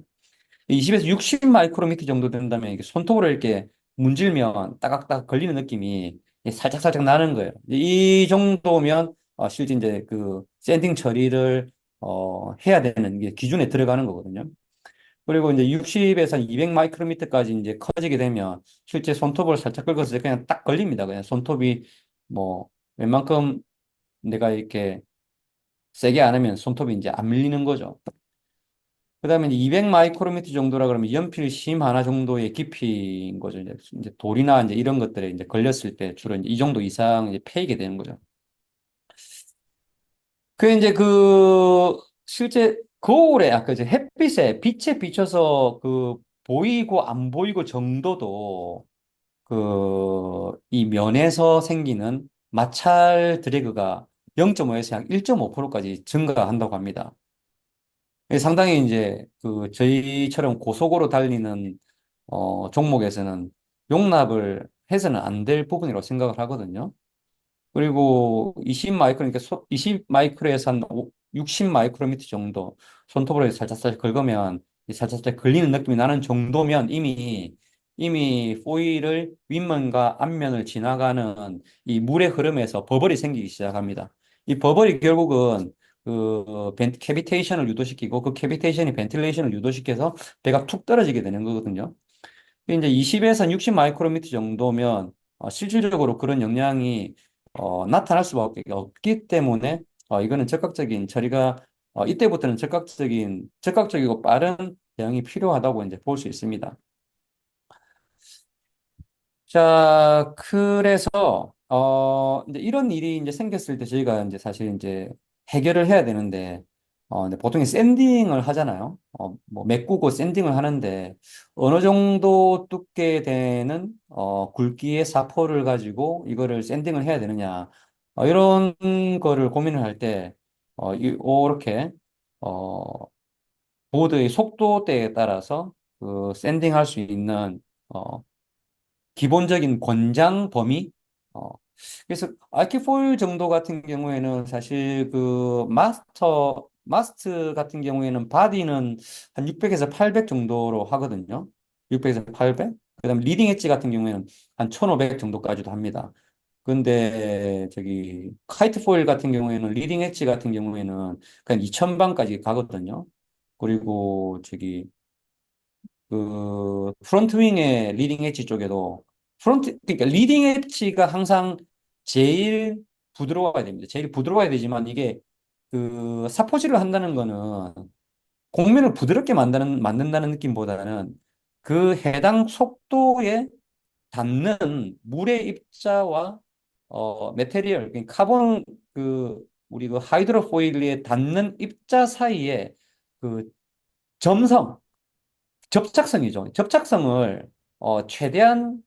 20에서 60 마이크로미터 정도 된다면 이게 손톱으로 이렇게 문질면 따각따각 걸리는 느낌이 살짝살짝 나는 거예요. 이 정도면 실제 이제 그 샌딩 처리를 해야 되는 게 기준에 들어가는 거거든요. 그리고 이제 60에서 200 마이크로미터까지 이제 커지게 되면 실제 손톱을 살짝 긁어서 그냥 딱 걸립니다. 그냥 손톱이 뭐 웬만큼 내가 이렇게 세게 안 하면 손톱이 이제 안 밀리는 거죠. 그다음에 이제 200 마이크로미터 정도라 그러면 연필 심 하나 정도의 깊이인 거죠. 이제 돌이나 이제 이런 것들에 이제 걸렸을 때 주로 이제 이 정도 이상 이제 패이게 되는 거죠. 그 이제 그 실제 거울에 아까 이제 햇빛에 빛에 비춰서 그 보이고 안 보이고 정도도 그 이 면에서 생기는 마찰 드래그가 0.5에서 약 1.5%까지 증가한다고 합니다. 상당히 이제 그 저희처럼 고속으로 달리는 종목에서는 용납을 해서는 안 될 부분이라고 생각을 하거든요. 그리고 20 마이크로, 그러니까 20 마이크로에서 한 60 마이크로미터 정도 손톱으로 해서 살짝살짝 긁으면 이 살짝살짝 걸리는 느낌이 나는 정도면 이미 포일을 윗면과 앞면을 지나가는 이 물의 흐름에서 버블이 생기기 시작합니다. 이 버블이 결국은 그 캐비테이션을 유도시키고 그 캐비테이션이 벤틸레이션을 유도시켜서 배가 툭 떨어지게 되는 거거든요. 이제 20에서 60 마이크로미터 정도면 실질적으로 그런 영향이 나타날 수밖에 없기 때문에 이거는 적극적인 처리가 이때부터는 적극적이고 빠른 대응이 필요하다고 이제 볼 수 있습니다. 자, 그래서 이제 이런 일이 이제 생겼을 때 저희가 이제 사실 이제 해결을 해야 되는데 근데 보통 샌딩을 하잖아요. 뭐 메꾸고 샌딩을 하는데 어느 정도 두께 되는 굵기의 사포를 가지고 이거를 샌딩을 해야 되느냐 이런 거를 고민을 할 때 이렇게 어, 보드의 속도대에 따라서 그 샌딩할 수 있는 기본적인 권장 범위. 어, 그래서 아키포일 정도 같은 경우에는 사실 그 마스트 같은 경우에는 바디는 한 600에서 800 정도로 하거든요. 600에서 800. 그다음 리딩 엣지 같은 경우에는 한 1500 정도까지도 합니다. 근데 저기 카이트 포일 같은 경우에는 리딩 엣지 같은 경우에는 그냥 2000방까지 가거든요. 그리고 저기 그 프론트 윙의 리딩 엣지 쪽에도 그러니까 리딩 엣지가 항상 제일 부드러워야 됩니다. 제일 부드러워야 되지만 이게 그 사포질을 한다는 거는 곡면을 부드럽게 만든다는 느낌보다는 그 해당 속도에 닿는 물의 입자와 메테리얼, 그러니까 카본 그 우리 그 하이드로포일에 닿는 입자 사이에 그 점성 접착성이죠. 접착성을 최대한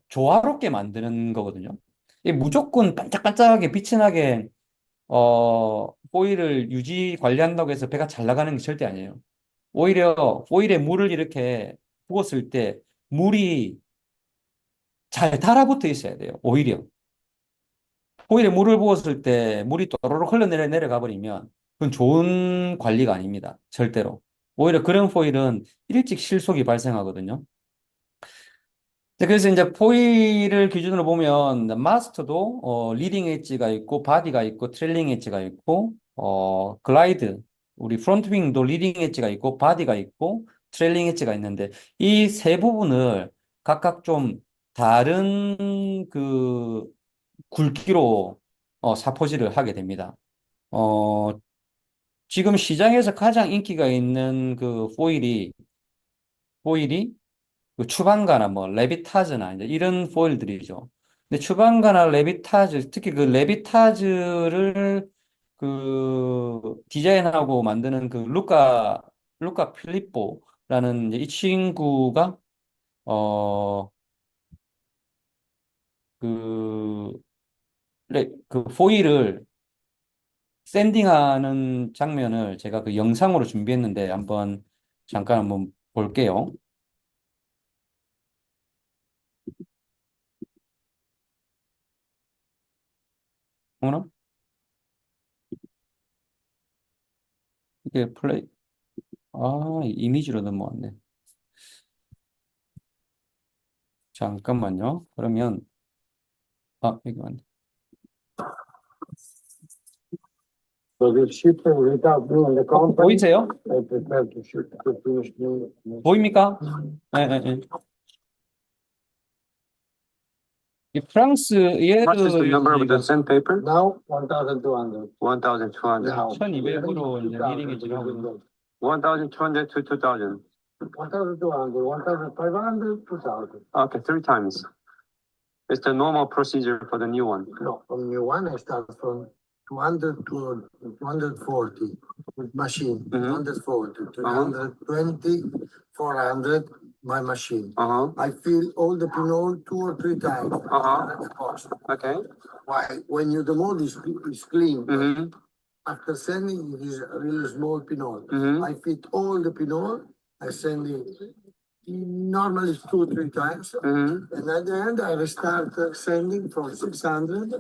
조화롭게 만드는 거거든요. 이 무조건 반짝반짝하게 빛이 나게 호일을 유지 관리한다고 해서 배가 잘 나가는 게 절대 아니에요. 오히려 호일에 물을 이렇게 부었을 때 물이 잘 달아붙어 있어야 돼요. 오히려 호일에 물을 부었을 때 물이 또로록 흘러내려가 버리면 그건 좋은 관리가 아닙니다. 절대로. 오히려 그런 호일은 일찍 실속이 발생하거든요. 네, 그래서 이제 포일을 기준으로 보면 마스터도 리딩 엣지가 있고 바디가 있고 트레일링 엣지가 있고 글라이드 우리 프론트 윙도 리딩 엣지가 있고 바디가 있고 트레일링 엣지가 있는데 이 세 부분을 각각 좀 다른 그 굵기로 사포질을 하게 됩니다. 어, 지금 시장에서 가장 인기가 있는 그 포일이 그 추방가나 뭐 레비타즈나 이제 이런 포일들이죠. 근데 추방가나 레비타즈, 특히 그 레비타즈를 그 디자인하고 만드는 그 루카 필리포라는 이제 이 친구가 어 그 그 포일을 샌딩하는 장면을 제가 그 영상으로 준비했는데 잠깐 한번 볼게요. 어머나? 이게 플레이 이미지로 넘어왔네. 잠깐만요. 그러면 이거 안 돼. So the shipper without doing the company, 보이세요? they prefer to ship to finish doing it. 보입니까? 네, 네, 네. 이 프랑스 What is the number of the 얘도 sandpaper? Now, 1,200. 1,200. Now. 1200으로 이제 리딩 엣지를 하고 있는 1,200 to 2,000. 1,200, 1,500, 2,000. Okay, 3 times. It's the normal procedure for the new one. No, from new one, I start from 200 to 240 with machine, Mhm. 240, 320, 400 by machine. Uh-huh. I fill all the pinhole 2 or 3 times. Uh-huh. That's the cost. Okay. Why? When you, the mold is clean, Mm-hmm. after sending, it is a really small pinhole. Mm-hmm. I fit all the pinhole, I send it normally 2 or 3 times. Mm-hmm. And at the end, I restart sending from 600,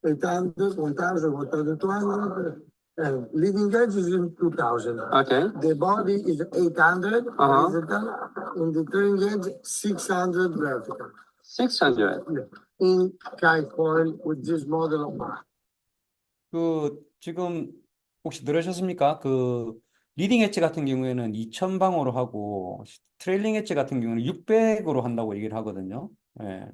800, 1,000, 1,200, and leading edge is in 2,000. Okay. The body is 800 Uh-huh. horizontal, and the trailing edge 600 vertical. 600. In kite foil with this model of bar. 지금 혹시 들으셨습니까? 리딩 엣지 같은 경우에는 2000방으로 하고 트레일링 엣지 같은 경우는 600으로 한다고 얘기를 하거든요. 예.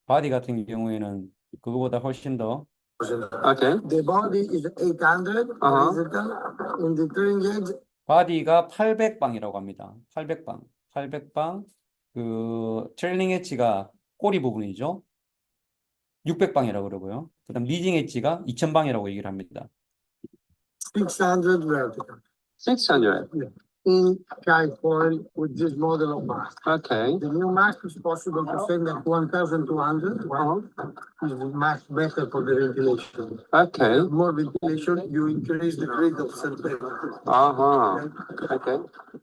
바디 같은 경우에는 그거보다 훨씬 더 Okay. The body is 800 horizontal, and the trailing edge 바디가 800방이라고 합니다. 800방. 800방. 트레일링 엣지가 꼬리 부분이죠. 600방이라고 그러고요. 그다음 리딩 엣지가 2000방이라고 얘기를 합니다. 600 vertical. 600. In kite foil with this model of mast. Okay. The new mast is possible to send at 1,200. Well, is much better for the ventilation. Okay. More ventilation, you increase the rate of circulation. Uh-huh. Okay.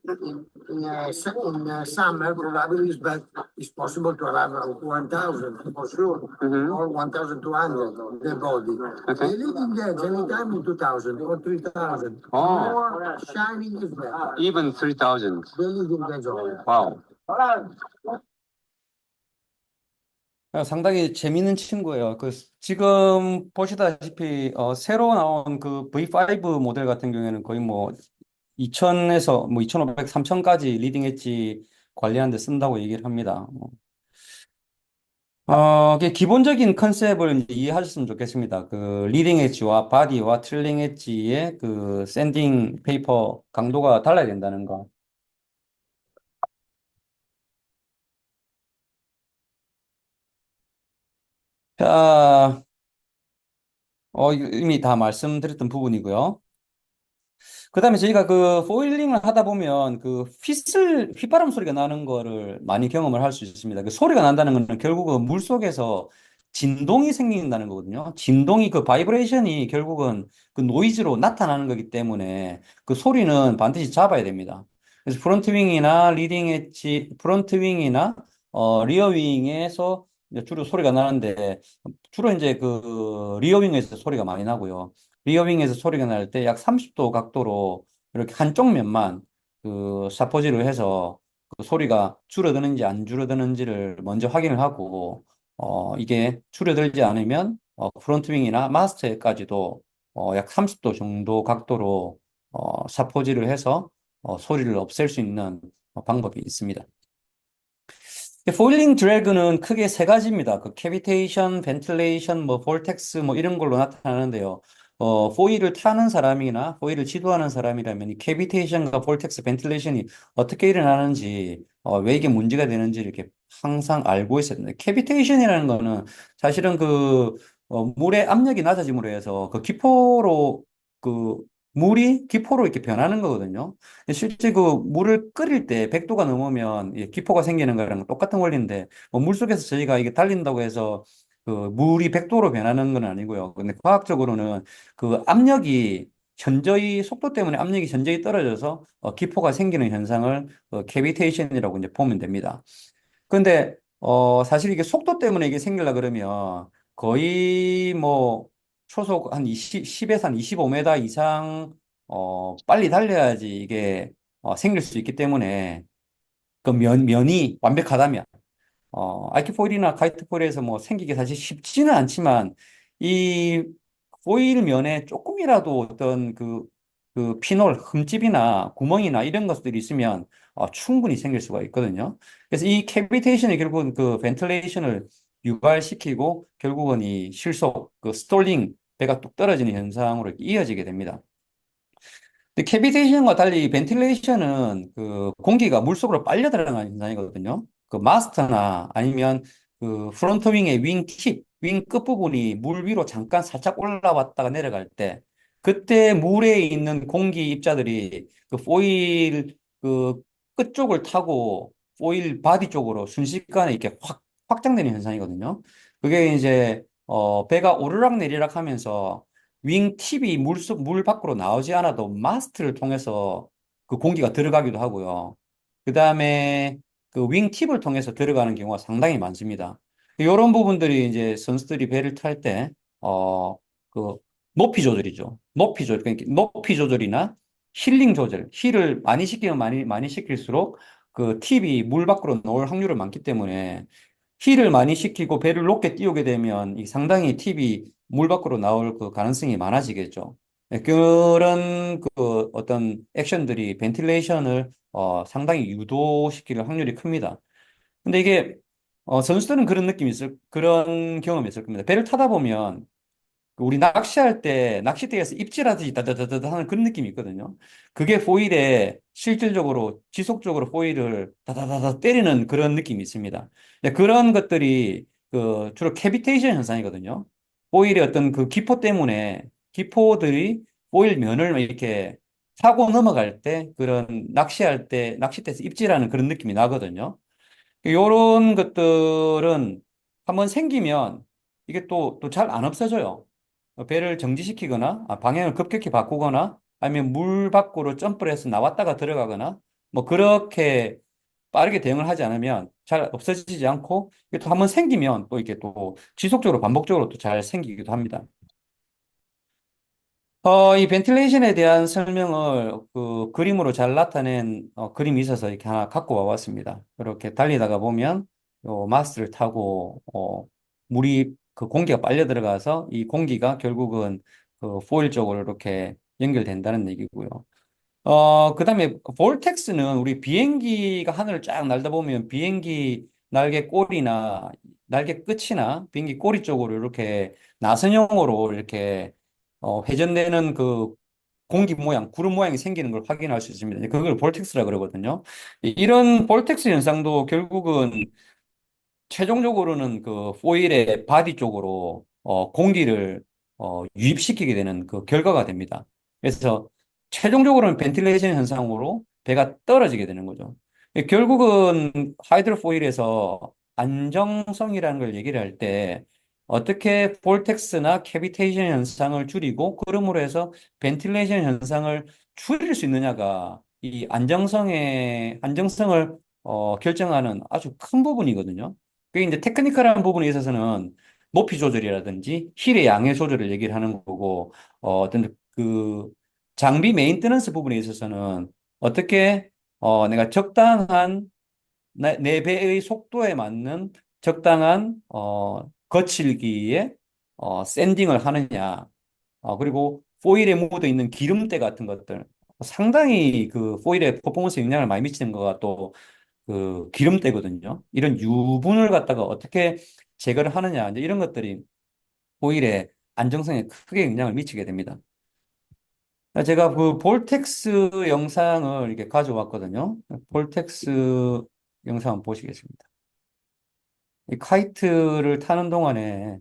In summer, probably it's possible to have 1,000 for sure, Mm-hmm. or 1,200 the body. Okay. The leading edge anytime in 2,000 or 3,000. Oh. More shining is better. Even 3,000. The leading edge only. Wow. 상당히 재미있는 친구예요. 지금 보시다시피 새로 나온 V5 모델 같은 경우에는 거의 뭐 2000에서 뭐 2500, 3000까지 리딩 엣지 관리하는 데 쓴다고 얘기를 합니다. 이게 기본적인 컨셉을 이제 이해하셨으면 좋겠습니다. 리딩 엣지와 바디와 트릴링 엣지의 샌딩 페이퍼 강도가 달라야 된다는 거. 자, 이미 다 말씀드렸던 부분이고요. 그 다음에 저희가 포일링을 하다 보면 휘바람 소리가 나는 거를 많이 경험을 할 수 있습니다. 그 소리가 난다는 거는 결국은 물 속에서 진동이 생긴다는 거거든요. 진동이 바이브레이션이 결국은 노이즈로 나타나는 거기 때문에 그 소리는 반드시 잡아야 됩니다. 그래서 프론트 윙이나 리딩 엣지, 프론트 윙이나 리어 윙에서 주로 소리가 나는데 주로 이제 리어 윙에서 소리가 많이 나고요. 리어윙에서 소리가 날 때 약 30도 각도로 이렇게 한쪽 면만 샤포질을 해서 소리가 줄어드는지 안 줄어드는지를 먼저 확인을 하고 이게 줄어들지 않으면 프론트윙이나 마스터에까지도 약 30도 정도 각도로 샤포질을 해서 소리를 없앨 수 있는 방법이 있습니다. 포일링 드래그는 크게 세 가지입니다. 캐비테이션, 벤틸레이션, 볼텍스 이런 걸로 나타나는데요. 포일을 타는 사람이나 포일을 지도하는 사람이라면 이 캐비테이션과 볼텍스, 벤틸레이션이 어떻게 일어나는지, 왜 이게 문제가 되는지 이렇게 항상 알고 있어야 됩니다. 캐비테이션이라는 거는 사실은 물의 압력이 낮아짐으로 해서 물이 기포로 이렇게 변하는 거거든요. 실제 물을 끓일 때 100도가 넘으면 기포가 생기는 거랑 똑같은 원리인데, 물속에서 저희가 이게 달린다고 해서 물이 100도로 변하는 건 아니고요. 근데 과학적으로는 속도 때문에 압력이 현저히 떨어져서 기포가 생기는 현상을 캐비테이션이라고 이제 보면 됩니다. 근데 사실 이게 속도 때문에 이게 생기려 그러면 거의 초속 한 10에서 한 25m 이상 빨리 달려야지 이게 생길 수 있기 때문에 면이 완벽하다면 아이키포일이나 카이트포일에서 생기기 사실 쉽지는 않지만 이 포일 면에 조금이라도 어떤 피놀 흠집이나 구멍이나 이런 것들이 있으면 충분히 생길 수가 있거든요. 그래서 이 캐비테이션이 결국은 벤틸레이션을 유발시키고 결국은 이 실속, 스톨링, 배가 뚝 떨어지는 현상으로 이어지게 됩니다. 근데 캐비테이션과 달리 벤틸레이션은 그 공기가 물속으로 빨려 들어가는 현상이거든요. 그 마스터나 아니면 그 프론트 윙의 윙 팁, 윙 끝부분이 물 위로 잠깐 살짝 올라왔다가 내려갈 때 그때 물에 있는 공기 입자들이 그 포일 그 끝쪽을 타고 포일 바디 쪽으로 순식간에 이렇게 확 확장되는 현상이거든요. 그게 이제 배가 오르락 내리락 하면서 윙팁이 물 밖으로 나오지 않아도 마스트를 통해서 그 공기가 들어가기도 하고요. 그 다음에 그 윙팁을 통해서 들어가는 경우가 상당히 많습니다. 이런 부분들이 이제 선수들이 배를 탈 때, 그 높이 조절이죠. 그러니까 높이 조절이나 힐링 조절, 힐을 많이 시키면 많이 시킬수록 그 팁이 물 밖으로 나올 확률이 많기 때문에 힐을 많이 시키고 배를 높게 띄우게 되면 이 상당히 팁이 물 밖으로 나올 그 가능성이 많아지겠죠. 네, 그런 그 어떤 액션들이 벤틸레이션을 상당히 유도시킬 확률이 큽니다. 근데 이게 선수들은 그런 경험이 있을 겁니다. 배를 타다 보면 그 우리 낚시할 때 낚싯대에서 입질하듯이 다다다다 하는 그런 느낌이 있거든요. 그게 포일에 실질적으로 지속적으로 포일을 다다다다 때리는 그런 느낌이 있습니다. 네, 그런 것들이 그 주로 캐비테이션 현상이거든요. 포일의 어떤 그 기포 때문에 기포들이 포일 면을 이렇게 타고 넘어갈 때 그런 낚시할 때 낚싯대에서 입질하는 그런 느낌이 나거든요. 요런 것들은 한번 생기면 이게 또 잘 안 없어져요. 배를 정지시키거나 방향을 급격히 바꾸거나 아니면 물 밖으로 점프를 해서 나왔다가 들어가거나 뭐 그렇게 빠르게 대응을 하지 않으면 잘 없어지지 않고 이게 또 한번 생기면 또 이게 또 지속적으로 반복적으로 또 잘 생기기도 합니다. 이 벤틸레이션에 대한 설명을 그 그림으로 잘 나타낸 그림이 있어서 이렇게 하나 갖고 와봤습니다. 이렇게 달리다가 보면 요 마스를 타고 물이 그 공기가 빨려 들어가서 이 공기가 결국은 그 포일 쪽으로 이렇게 연결된다는 얘기고요. 그다음에 볼텍스는 우리 비행기가 하늘을 쫙 날다 보면 비행기 날개 꼬리나 날개 끝이나 비행기 꼬리 쪽으로 이렇게 나선형으로 이렇게 회전되는 그 공기 모양, 구름 모양이 생기는 걸 확인할 수 있습니다. 이제 그걸 볼텍스라 그러거든요. 이런 볼텍스 현상도 결국은 최종적으로는 그 포일의 바디 쪽으로 공기를 유입시키게 되는 그 결과가 됩니다. 그래서 최종적으로는 벤틸레이션 현상으로 배가 떨어지게 되는 거죠. 결국은 하이드로포일에서 안정성이라는 걸 얘기를 할 때 어떻게 볼텍스나 캐비테이션 현상을 줄이고 그러므로 해서 벤틸레이션 현상을 줄일 수 있느냐가 이 안정성을 결정하는 아주 큰 부분이거든요. 그게 이제 테크니컬한 부분에 있어서는 높이 조절이라든지 힐의 양의 조절을 얘기를 하는 거고, 어떤 그 장비 메인테넌스 부분에 있어서는 어떻게 내가 적당한 내 배의 속도에 맞는 적당한 거칠기에 샌딩을 하느냐, 그리고 포일에 묻어 있는 기름때 같은 것들 상당히 그 포일의 퍼포먼스에 영향을 많이 미치는 거가 또 그 기름때거든요. 이런 유분을 갖다가 어떻게 제거를 하느냐, 이제 이런 것들이 오일의 안정성에 크게 영향을 미치게 됩니다. 제가 그 볼텍스 영상을 이렇게 가져왔거든요. 볼텍스 영상 한번 보시겠습니다. 이 카이트를 타는 동안에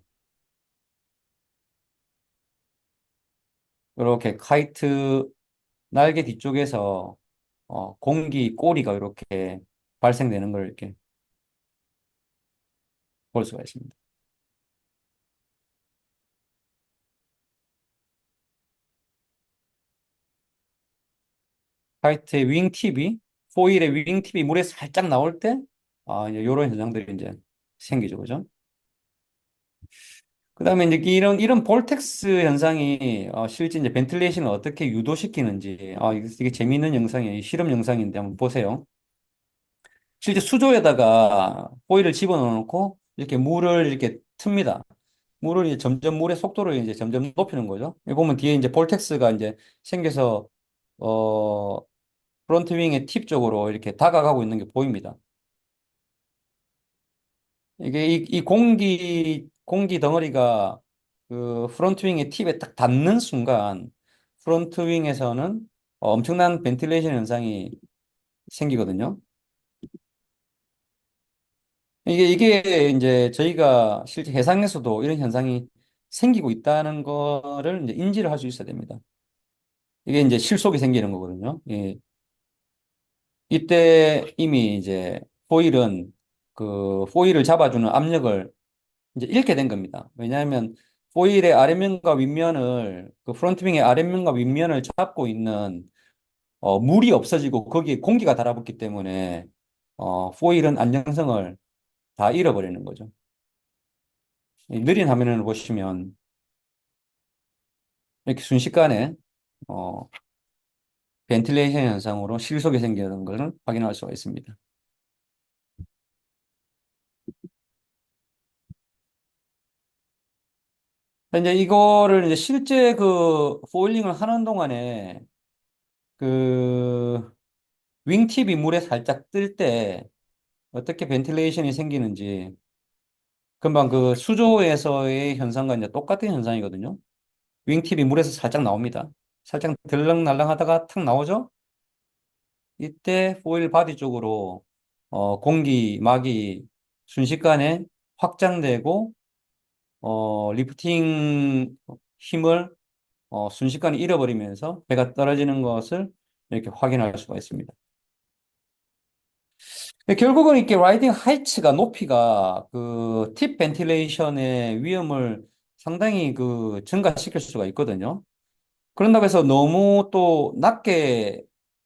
이렇게 카이트 날개 뒤쪽에서 공기 꼬리가 이렇게 발생되는 걸 이렇게 볼 수가 있습니다. 카이트의 윙팁이, 포일의 윙팁이 물에 살짝 나올 때, 이런 현상들이 이제 생기죠. 그죠? 그 다음에 이제 이런 볼텍스 현상이, 실제 이제 벤틸레이션을 어떻게 유도시키는지, 이게 재미있는 영상이에요. 실험 영상인데 한번 보세요. 실제 수조에다가 포일을 집어넣고, 이렇게 물을 이렇게 틉니다. 물을 이제 점점 물의 속도를 이제 점점 높이는 거죠. 여기 보면 뒤에 이제 볼텍스가 이제 생겨서, 어, 프론트 윙의 팁 쪽으로 이렇게 다가가고 있는 게 보입니다. 이게 이 공기 덩어리가 그 프론트 윙의 팁에 딱 닿는 순간 프론트 윙에서는 엄청난 벤틸레이션 현상이 생기거든요. 이게 이제 저희가 실제 해상에서도 이런 현상이 생기고 있다는 거를 이제 인지를 할 수 있어야 됩니다. 이게 이제 실속이 생기는 거거든요. 예. 이때 이미 이제 포일은 그 포일을 잡아주는 압력을 이제 잃게 된 겁니다. 왜냐하면 포일의 아랫면과 윗면을 그 프론트윙의 아랫면과 윗면을 잡고 있는 물이 없어지고 거기에 공기가 달아붙기 때문에 포일은 안정성을 다 잃어버리는 거죠. 이 느린 화면을 보시면 이렇게 순식간에 어, 벤틸레이션 현상으로 실속이 생기는 것을 확인할 수가 있습니다. 이제 이거를 이제 실제 그 포일링을 하는 동안에 그 윙팁이 물에 살짝 뜰 때 어떻게 벤틸레이션이 생기는지 금방 그 수조에서의 현상과 이제 똑같은 현상이거든요. 윙팁이 물에서 살짝 나옵니다. 살짝 들렁날렁 하다가 탁 나오죠? 이때 포일 바디 쪽으로 공기막이 순식간에 확장되고 리프팅 힘을 순식간에 잃어버리면서 배가 떨어지는 것을 이렇게 확인할 수가 있습니다. 근데 결국은 이렇게 라이딩 하이츠가 높이가 그 팁 벤틸레이션의 위험을 상당히 그 증가시킬 수가 있거든요. 그런다고 해서 너무 또 낮게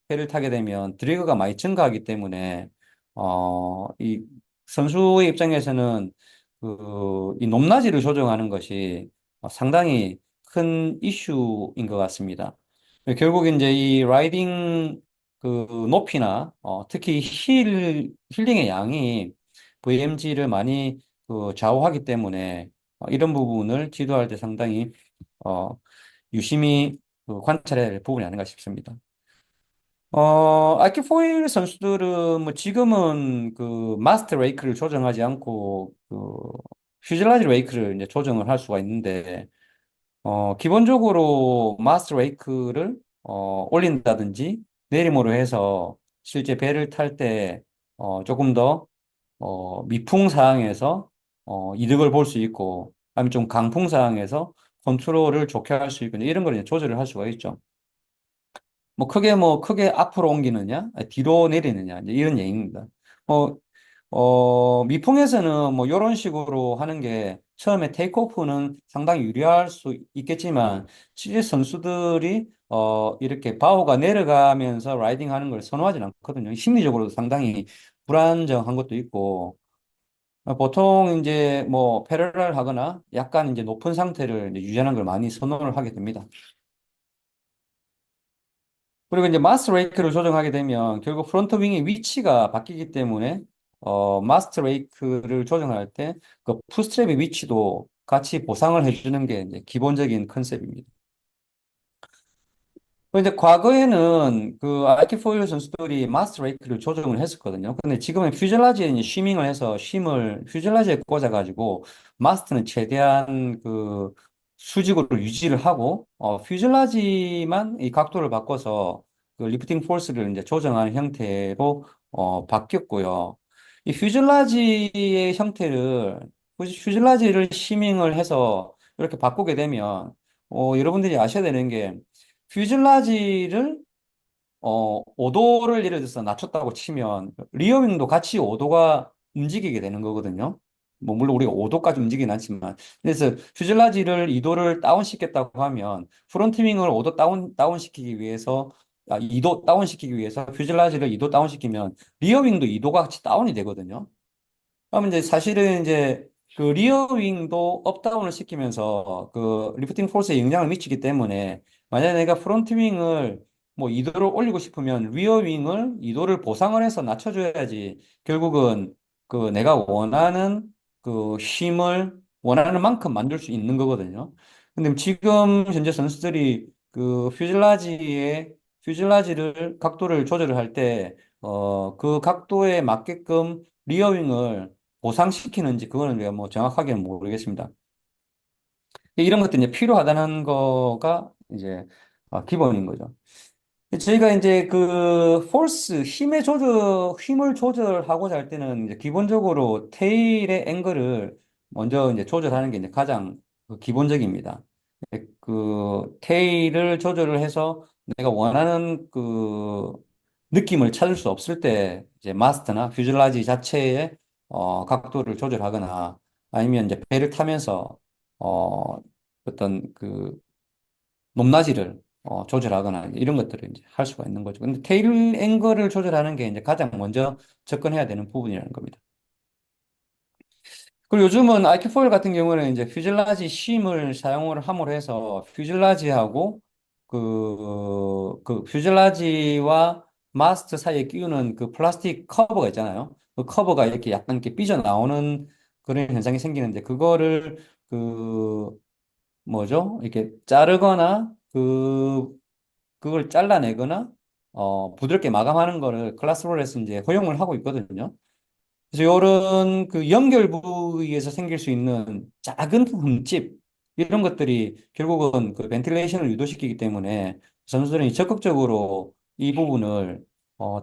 배를 타게 되면 드래그가 많이 증가하기 때문에 이 선수의 입장에서는 그 이 높낮이를 조정하는 것이 상당히 큰 이슈인 것 같습니다. 결국 이제 이 라이딩 그 높이나 특히 힐링의 양이 VMG를 많이 그 좌우하기 때문에 이런 부분을 지도할 때 상당히 어, 유심히 그 관찰해야 될 부분이 아닌가 싶습니다. 아키포일 선수들은 뭐 지금은 그 마스터 레이크를 조정하지 않고 그 퓨질라지 레이크를 이제 조정을 할 수가 있는데 기본적으로 마스터 레이크를 올린다든지 내림으로 해서 실제 배를 탈 때 조금 더 미풍 상황에서 이득을 볼 수 있고 아니면 좀 강풍 상황에서 컨트롤을 좋게 할 수 있고 이런 걸 이제 조절을 할 수가 있죠. 뭐 크게 앞으로 옮기느냐, 아니, 뒤로 내리느냐, 이제 이런 얘기입니다. 뭐, 미풍에서는 뭐 이런 식으로 하는 게 처음에 테이크오프는 상당히 유리할 수 있겠지만, 실제 선수들이, 이렇게 바오가 내려가면서 라이딩 하는 걸 선호하지는 않거든요. 심리적으로도 상당히 불안정한 것도 있고, 보통 이제 뭐 패러럴 하거나 약간 이제 높은 상태를 이제 유지하는 걸 많이 선호를 하게 됩니다. 그리고 이제 마스터 레이크를 조정하게 되면 결국 프론트 윙의 위치가 바뀌기 때문에 마스터 레이크를 조정할 때 그 풋스트랩의 위치도 같이 보상을 해주는 게 이제 기본적인 컨셉입니다. 근데 과거에는 그 아이키포일 선수들이 마스터 레이크를 조정을 했었거든요. 근데 지금은 퓨젤라지에 이제 쉬밍을 해서 쉼을 퓨젤라지에 꽂아가지고 마스터는 최대한 그 수직으로 유지를 하고 퓨젤라지만 이 각도를 바꿔서 그 리프팅 포스를 이제 조정하는 형태로 바뀌었고요. 이 퓨젤라지의 형태를 퓨젤라지를 쉬밍을 해서 이렇게 바꾸게 되면 여러분들이 아셔야 되는 게 퓨즐라지를 5도를 예를 들어서 낮췄다고 치면 리어윙도 같이 5도가 움직이게 되는 거거든요. 뭐 물론 우리가 5도까지 움직이긴 않지만 그래서 퓨즐라지를 2도를 다운시켰다고 하면 프론트윙을 5도 다운시키기 위해서 2도 다운시키기 위해서 퓨즐라지를 2도 다운시키면 리어윙도 2도가 같이 다운이 되거든요. 그러면 이제 사실은 이제 그 리어 윙도 업다운을 시키면서 그 리프팅 포스에 영향을 미치기 때문에 만약에 내가 프론트 윙을 뭐 2도를 올리고 싶으면 리어 윙을 2도를 보상을 해서 낮춰줘야지 결국은 그 내가 원하는 그 힘을 원하는 만큼 만들 수 있는 거거든요. 근데 지금 현재 선수들이 그 퓨즐라지를 각도를 조절을 할 때 그 각도에 맞게끔 리어윙을 보상시키는지 그거는 내가 뭐 정확하게는 모르겠습니다. 이런 것들이 이제 필요하다는 거가 이제 기본인 거죠. 저희가 이제 그 포스 힘을 조절하고자 할 때는 이제 기본적으로 테일의 앵글을 먼저 이제 조절하는 게 이제 가장 그 기본적입니다. 그 테일을 조절을 해서 내가 원하는 그 느낌을 찾을 수 없을 때 이제 마스터나 퓨즐라지 자체의 각도를 조절하거나 아니면 이제 배를 타면서 어떤 그 높낮이를 조절하거나 이런 것들을 이제 할 수가 있는 거죠. 근데 테일 앵글을 조절하는 게 이제 가장 먼저 접근해야 되는 부분이라는 겁니다. 그리고 요즘은 IQ4 같은 경우는 이제 퓨즐라지 쉼을 사용을 함으로 해서 퓨즐라지하고 그 퓨즐라지와 마스트 사이에 끼우는 그 플라스틱 커버가 있잖아요. 그 커버가 이렇게 약간 이렇게 삐져나오는 그런 현상이 생기는데 그거를 그 뭐죠? 이렇게 자르거나 그걸 잘라내거나 부드럽게 마감하는 거를 클라스롤에서 이제 허용을 하고 있거든요. 그래서 이런 그 연결 부위에서 생길 수 있는 작은 흠집 이런 것들이 결국은 그 벤틸레이션을 유도시키기 때문에 선수들이 적극적으로 이 부분을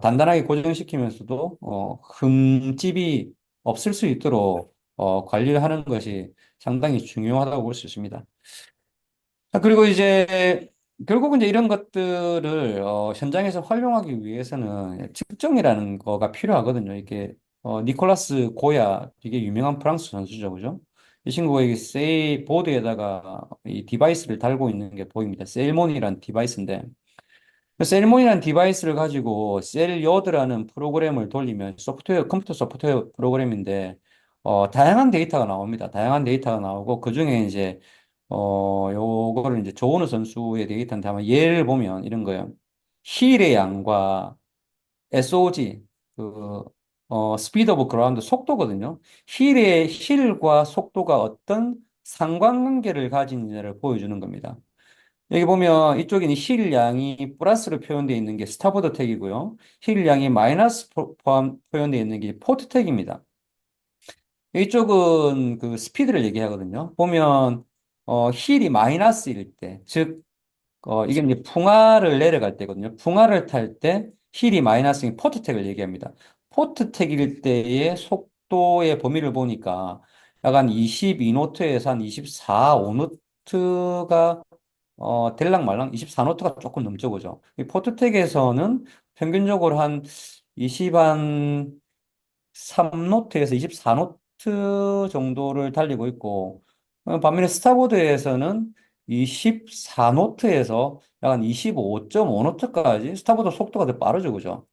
단단하게 고정시키면서도 흠집이 없을 수 있도록 관리를 하는 것이 상당히 중요하다고 볼 수 있습니다. 그리고 이제 결국은 이제 이런 것들을 현장에서 활용하기 위해서는 측정이라는 거가 필요하거든요. 이게 니콜라스 고야 되게 유명한 프랑스 선수죠, 그죠? 이 친구가 이 세일 보드에다가 이 디바이스를 달고 있는 게 보입니다. 셀몬이라는 디바이스인데 그 셀몬이라는 디바이스를 가지고 셀요드라는 프로그램을 돌리면 컴퓨터 소프트웨어 프로그램인데 다양한 데이터가 나옵니다. 다양한 데이터가 나오고 그중에 이제 요거를 이제 조은우 선수의 데이터인데 한번 예를 보면 이런 거예요. 힐의 양과 SOG, 스피드 오브 그라운드 속도거든요. 힐과 속도가 어떤 상관관계를 가진지를 보여주는 겁니다. 여기 보면 이쪽에는 힐 양이 플러스로 표현되어 있는 게 스타보드 택이고요. 힐 양이 마이너스 표현되어 있는 게 포트 택입니다. 이쪽은 그 스피드를 얘기하거든요. 보면 힐이 마이너스일 때, 즉 이게 이제 풍화를 내려갈 때거든요. 풍화를 탈 때 힐이 마이너스인 포트택을 얘기합니다. 포트택일 때의 속도의 범위를 보니까 약간 22노트에서 한 24, 5노트가 될랑 말랑 24노트가 조금 넘죠, 그죠? 이 포트텍에서는 평균적으로 한 20한 3노트에서 24노트 정도를 달리고 있고, 반면에 스타보드에서는 24노트에서 약간 25.5노트까지 스타보드 속도가 더 빠르죠, 그죠?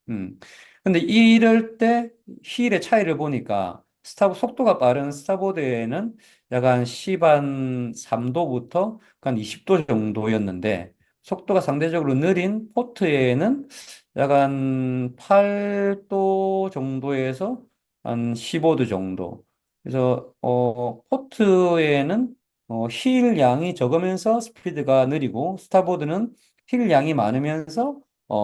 근데 이럴 때 힐의 차이를 보니까 속도가 빠른 스타보드에는 약간 10한 3도부터 한 20도 정도였는데, 속도가 상대적으로 느린 포트에는 약간 8도 정도에서 한 15도 정도. 그래서 포트에는 힐 양이 적으면서 스피드가 느리고 스타보드는 힐 양이 많으면서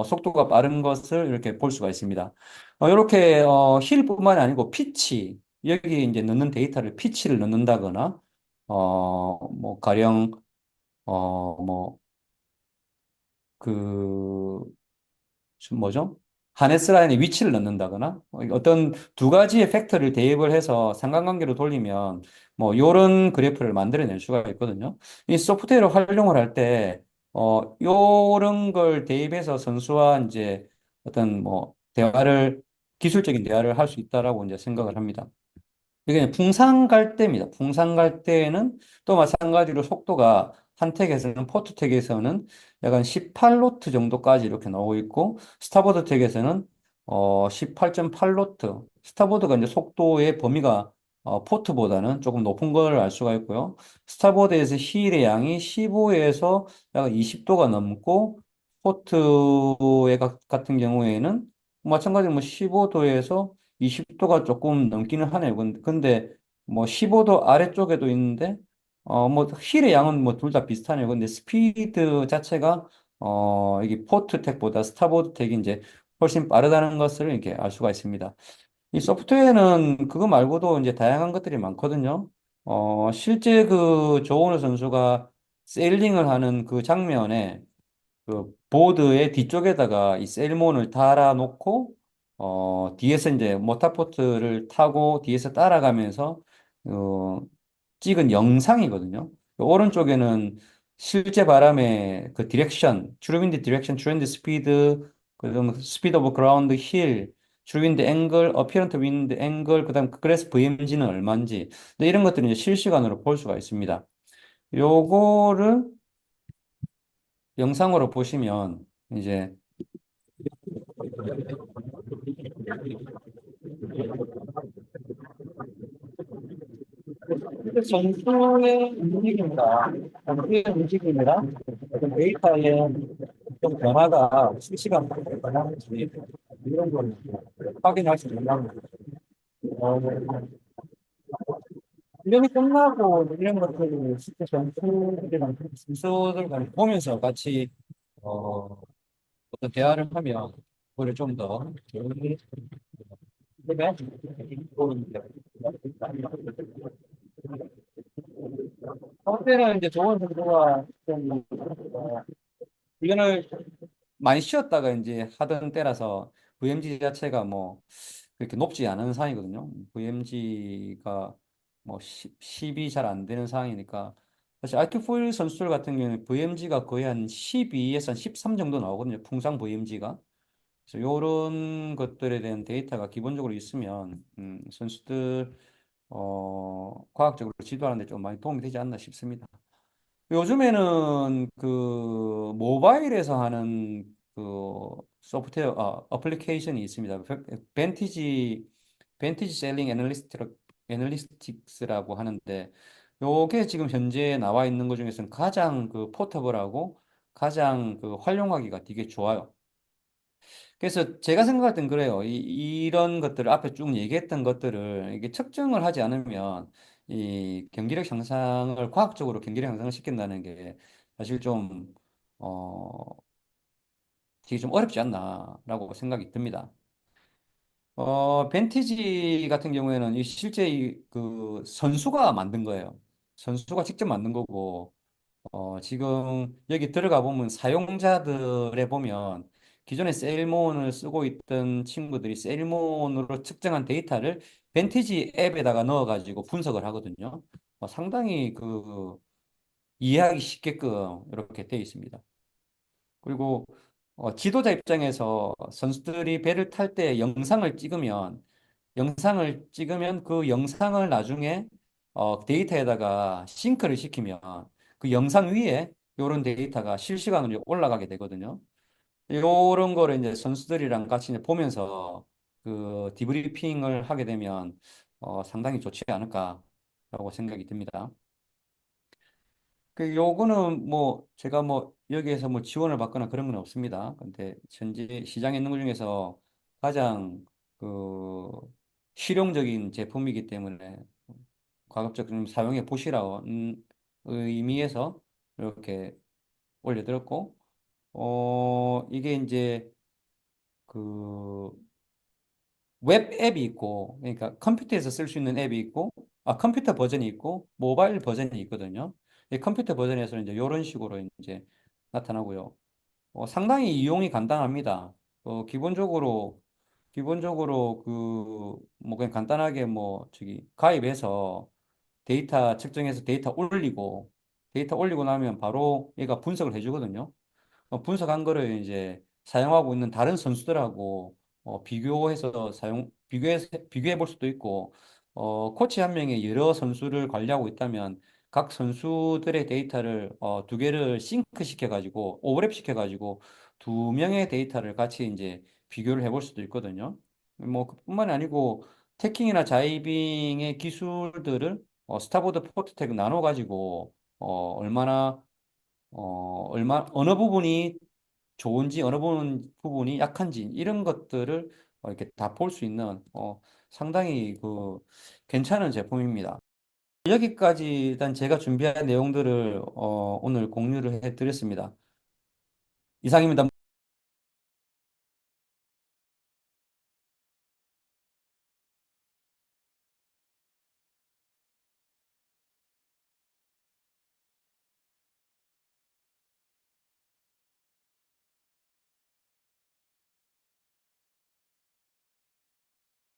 속도가 빠른 것을 이렇게 볼 수가 있습니다. 이렇게 힐뿐만이 아니고 피치 여기 이제 넣는 데이터를 피치를 넣는다거나 뭐 가령 뭐그 뭐죠? 하네스 라인의 위치를 넣는다거나 어떤 두 가지의 팩터를 대입을 해서 상관관계로 돌리면 뭐 요런 그래프를 만들어낼 수가 있거든요. 이 소프트웨어를 활용을 할 때 요런 걸 대입해서 선수와 이제 어떤 뭐 기술적인 대화를 할 수 있다라고 이제 생각을 합니다. 이게 풍산갈대입니다. 풍산갈대는 또 마찬가지로 속도가 한택에서는 포트택에서는 약간 18노트 정도까지 이렇게 나오고 있고 스타보드 택에서는 18.8노트. 스타보드가 이제 속도의 범위가 포트보다는 조금 높은 걸 알 수가 있고요. 스타보드에서 힐의 양이 15에서 약간 20도가 넘고 포트의 같은 경우에는 마찬가지로 뭐 15도에서 20도가 조금 넘기는 하네요. 근데 뭐 15도 아래쪽에도 있는데 뭐 힐의 양은 뭐 둘 다 비슷하네요. 근데 스피드 자체가 이게 포트텍보다 스타보드텍이 이제 훨씬 빠르다는 것을 이렇게 알 수가 있습니다. 이 소프트웨어는 그거 말고도 이제 다양한 것들이 많거든요. 실제 그 조원우 선수가 세일링을 하는 그 장면에 그 보드의 뒤쪽에다가 이 셀몬을 달아놓고 뒤에서 이제 모타포트를 타고 뒤에서 따라가면서 어, 찍은 영상이거든요. 오른쪽에는 실제 바람의 그 디렉션, 트루윈드 디렉션, 트루윈드 스피드, 그다음 스피드 오브 그라운드 힐, 트루윈드 앵글, 어피런트 윈드 앵글, 그다음 그래서 VMG는 얼마인지 이런 것들을 이제 실시간으로 볼 수가 있습니다. 요거를 영상으로 보시면 이제 선수의 움직임이나 선수의 움직임이나 어떤 데이터의 좀 변화가 실시간으로 변하는지 이런 걸 확인할 수 있는 겁니다. 훈련이 끝나고 이런 것들을 실제 선수들이랑 선수들 간에 보면서 같이 어떤 대화를 하면 그걸 좀더 때는 이제 조원 선수가 좀 훈련을 많이 쉬었다가 이제 하던 때라서 VMG 자체가 뭐 그렇게 높지 않은 상황이거든요. VMG가 뭐 10이 잘 안 되는 상황이니까 사실 알투포일 선수들 같은 경우는 VMG가 거의 한 12에서 한 13 정도 나오거든요. 풍상 VMG가. 그래서 이런 것들에 대한 데이터가 기본적으로 있으면 선수들 과학적으로 지도하는 데 좀 많이 도움이 되지 않나 싶습니다. 요즘에는 그 모바일에서 하는 그 소프트웨어 어플리케이션이 있습니다. 벤티지 셀링 애널리스틱스라고 하는데 요게 지금 현재 나와 있는 것 중에서는 가장 그 포터블하고 가장 그 활용하기가 되게 좋아요. 그래서 제가 생각할 땐 그래요. 이런 것들을 앞에 쭉 얘기했던 것들을 이게 측정을 하지 않으면 이 경기력 향상을 과학적으로 경기력 향상을 시킨다는 게 사실 좀 되게 좀 어렵지 않나라고 생각이 듭니다. 벤티지 같은 경우에는 이 실제 그 선수가 만든 거예요. 선수가 직접 만든 거고 지금 여기 들어가 보면 사용자들에 보면 기존에 셀몬을 쓰고 있던 친구들이 셀몬으로 측정한 데이터를 벤티지 앱에다가 넣어가지고 분석을 하거든요. 상당히 그 이해하기 쉽게끔 이렇게 되어 있습니다. 그리고 지도자 입장에서 선수들이 배를 탈 때 영상을 찍으면 그 영상을 나중에 데이터에다가 싱크를 시키면 그 영상 위에 이런 데이터가 실시간으로 올라가게 되거든요. 이런 거를 이제 선수들이랑 같이 이제 보면서 그 디브리핑을 하게 되면 상당히 좋지 않을까라고 생각이 듭니다. 그 요거는 뭐 제가 뭐 여기에서 뭐 지원을 받거나 그런 건 없습니다. 근데 현재 시장에 있는 것 중에서 가장 그 실용적인 제품이기 때문에 가급적 사용해 보시라는 의미에서 이렇게 올려드렸고, 이게 이제 그 웹 앱이 있고, 그러니까 컴퓨터에서 쓸 수 있는 앱이 있고, 컴퓨터 버전이 있고, 모바일 버전이 있거든요. 이 컴퓨터 버전에서는 이제 이런 식으로 이제 나타나고요. 상당히 이용이 간단합니다. 기본적으로 뭐 그냥 간단하게 뭐 저기 가입해서 데이터 올리고 나면 바로 얘가 분석을 해주거든요. 분석한 거를 이제 사용하고 있는 다른 선수들하고 비교해 볼 수도 있고, 코치 한 명이 여러 선수를 관리하고 있다면 각 선수들의 데이터를 두 개를 싱크 시켜가지고, 오버랩 시켜가지고 두 명의 데이터를 같이 이제 비교를 해볼 수도 있거든요. 뭐, 그뿐만이 아니고, 태킹이나 자이빙의 기술들을 스타보드 포트텍 나눠가지고, 어느 부분이 좋은지, 부분이 약한지, 이런 것들을 이렇게 다 볼 수 있는, 상당히 그, 괜찮은 제품입니다. 여기까지 일단 제가 준비한 내용들을, 오늘 공유를 해 드렸습니다. 이상입니다.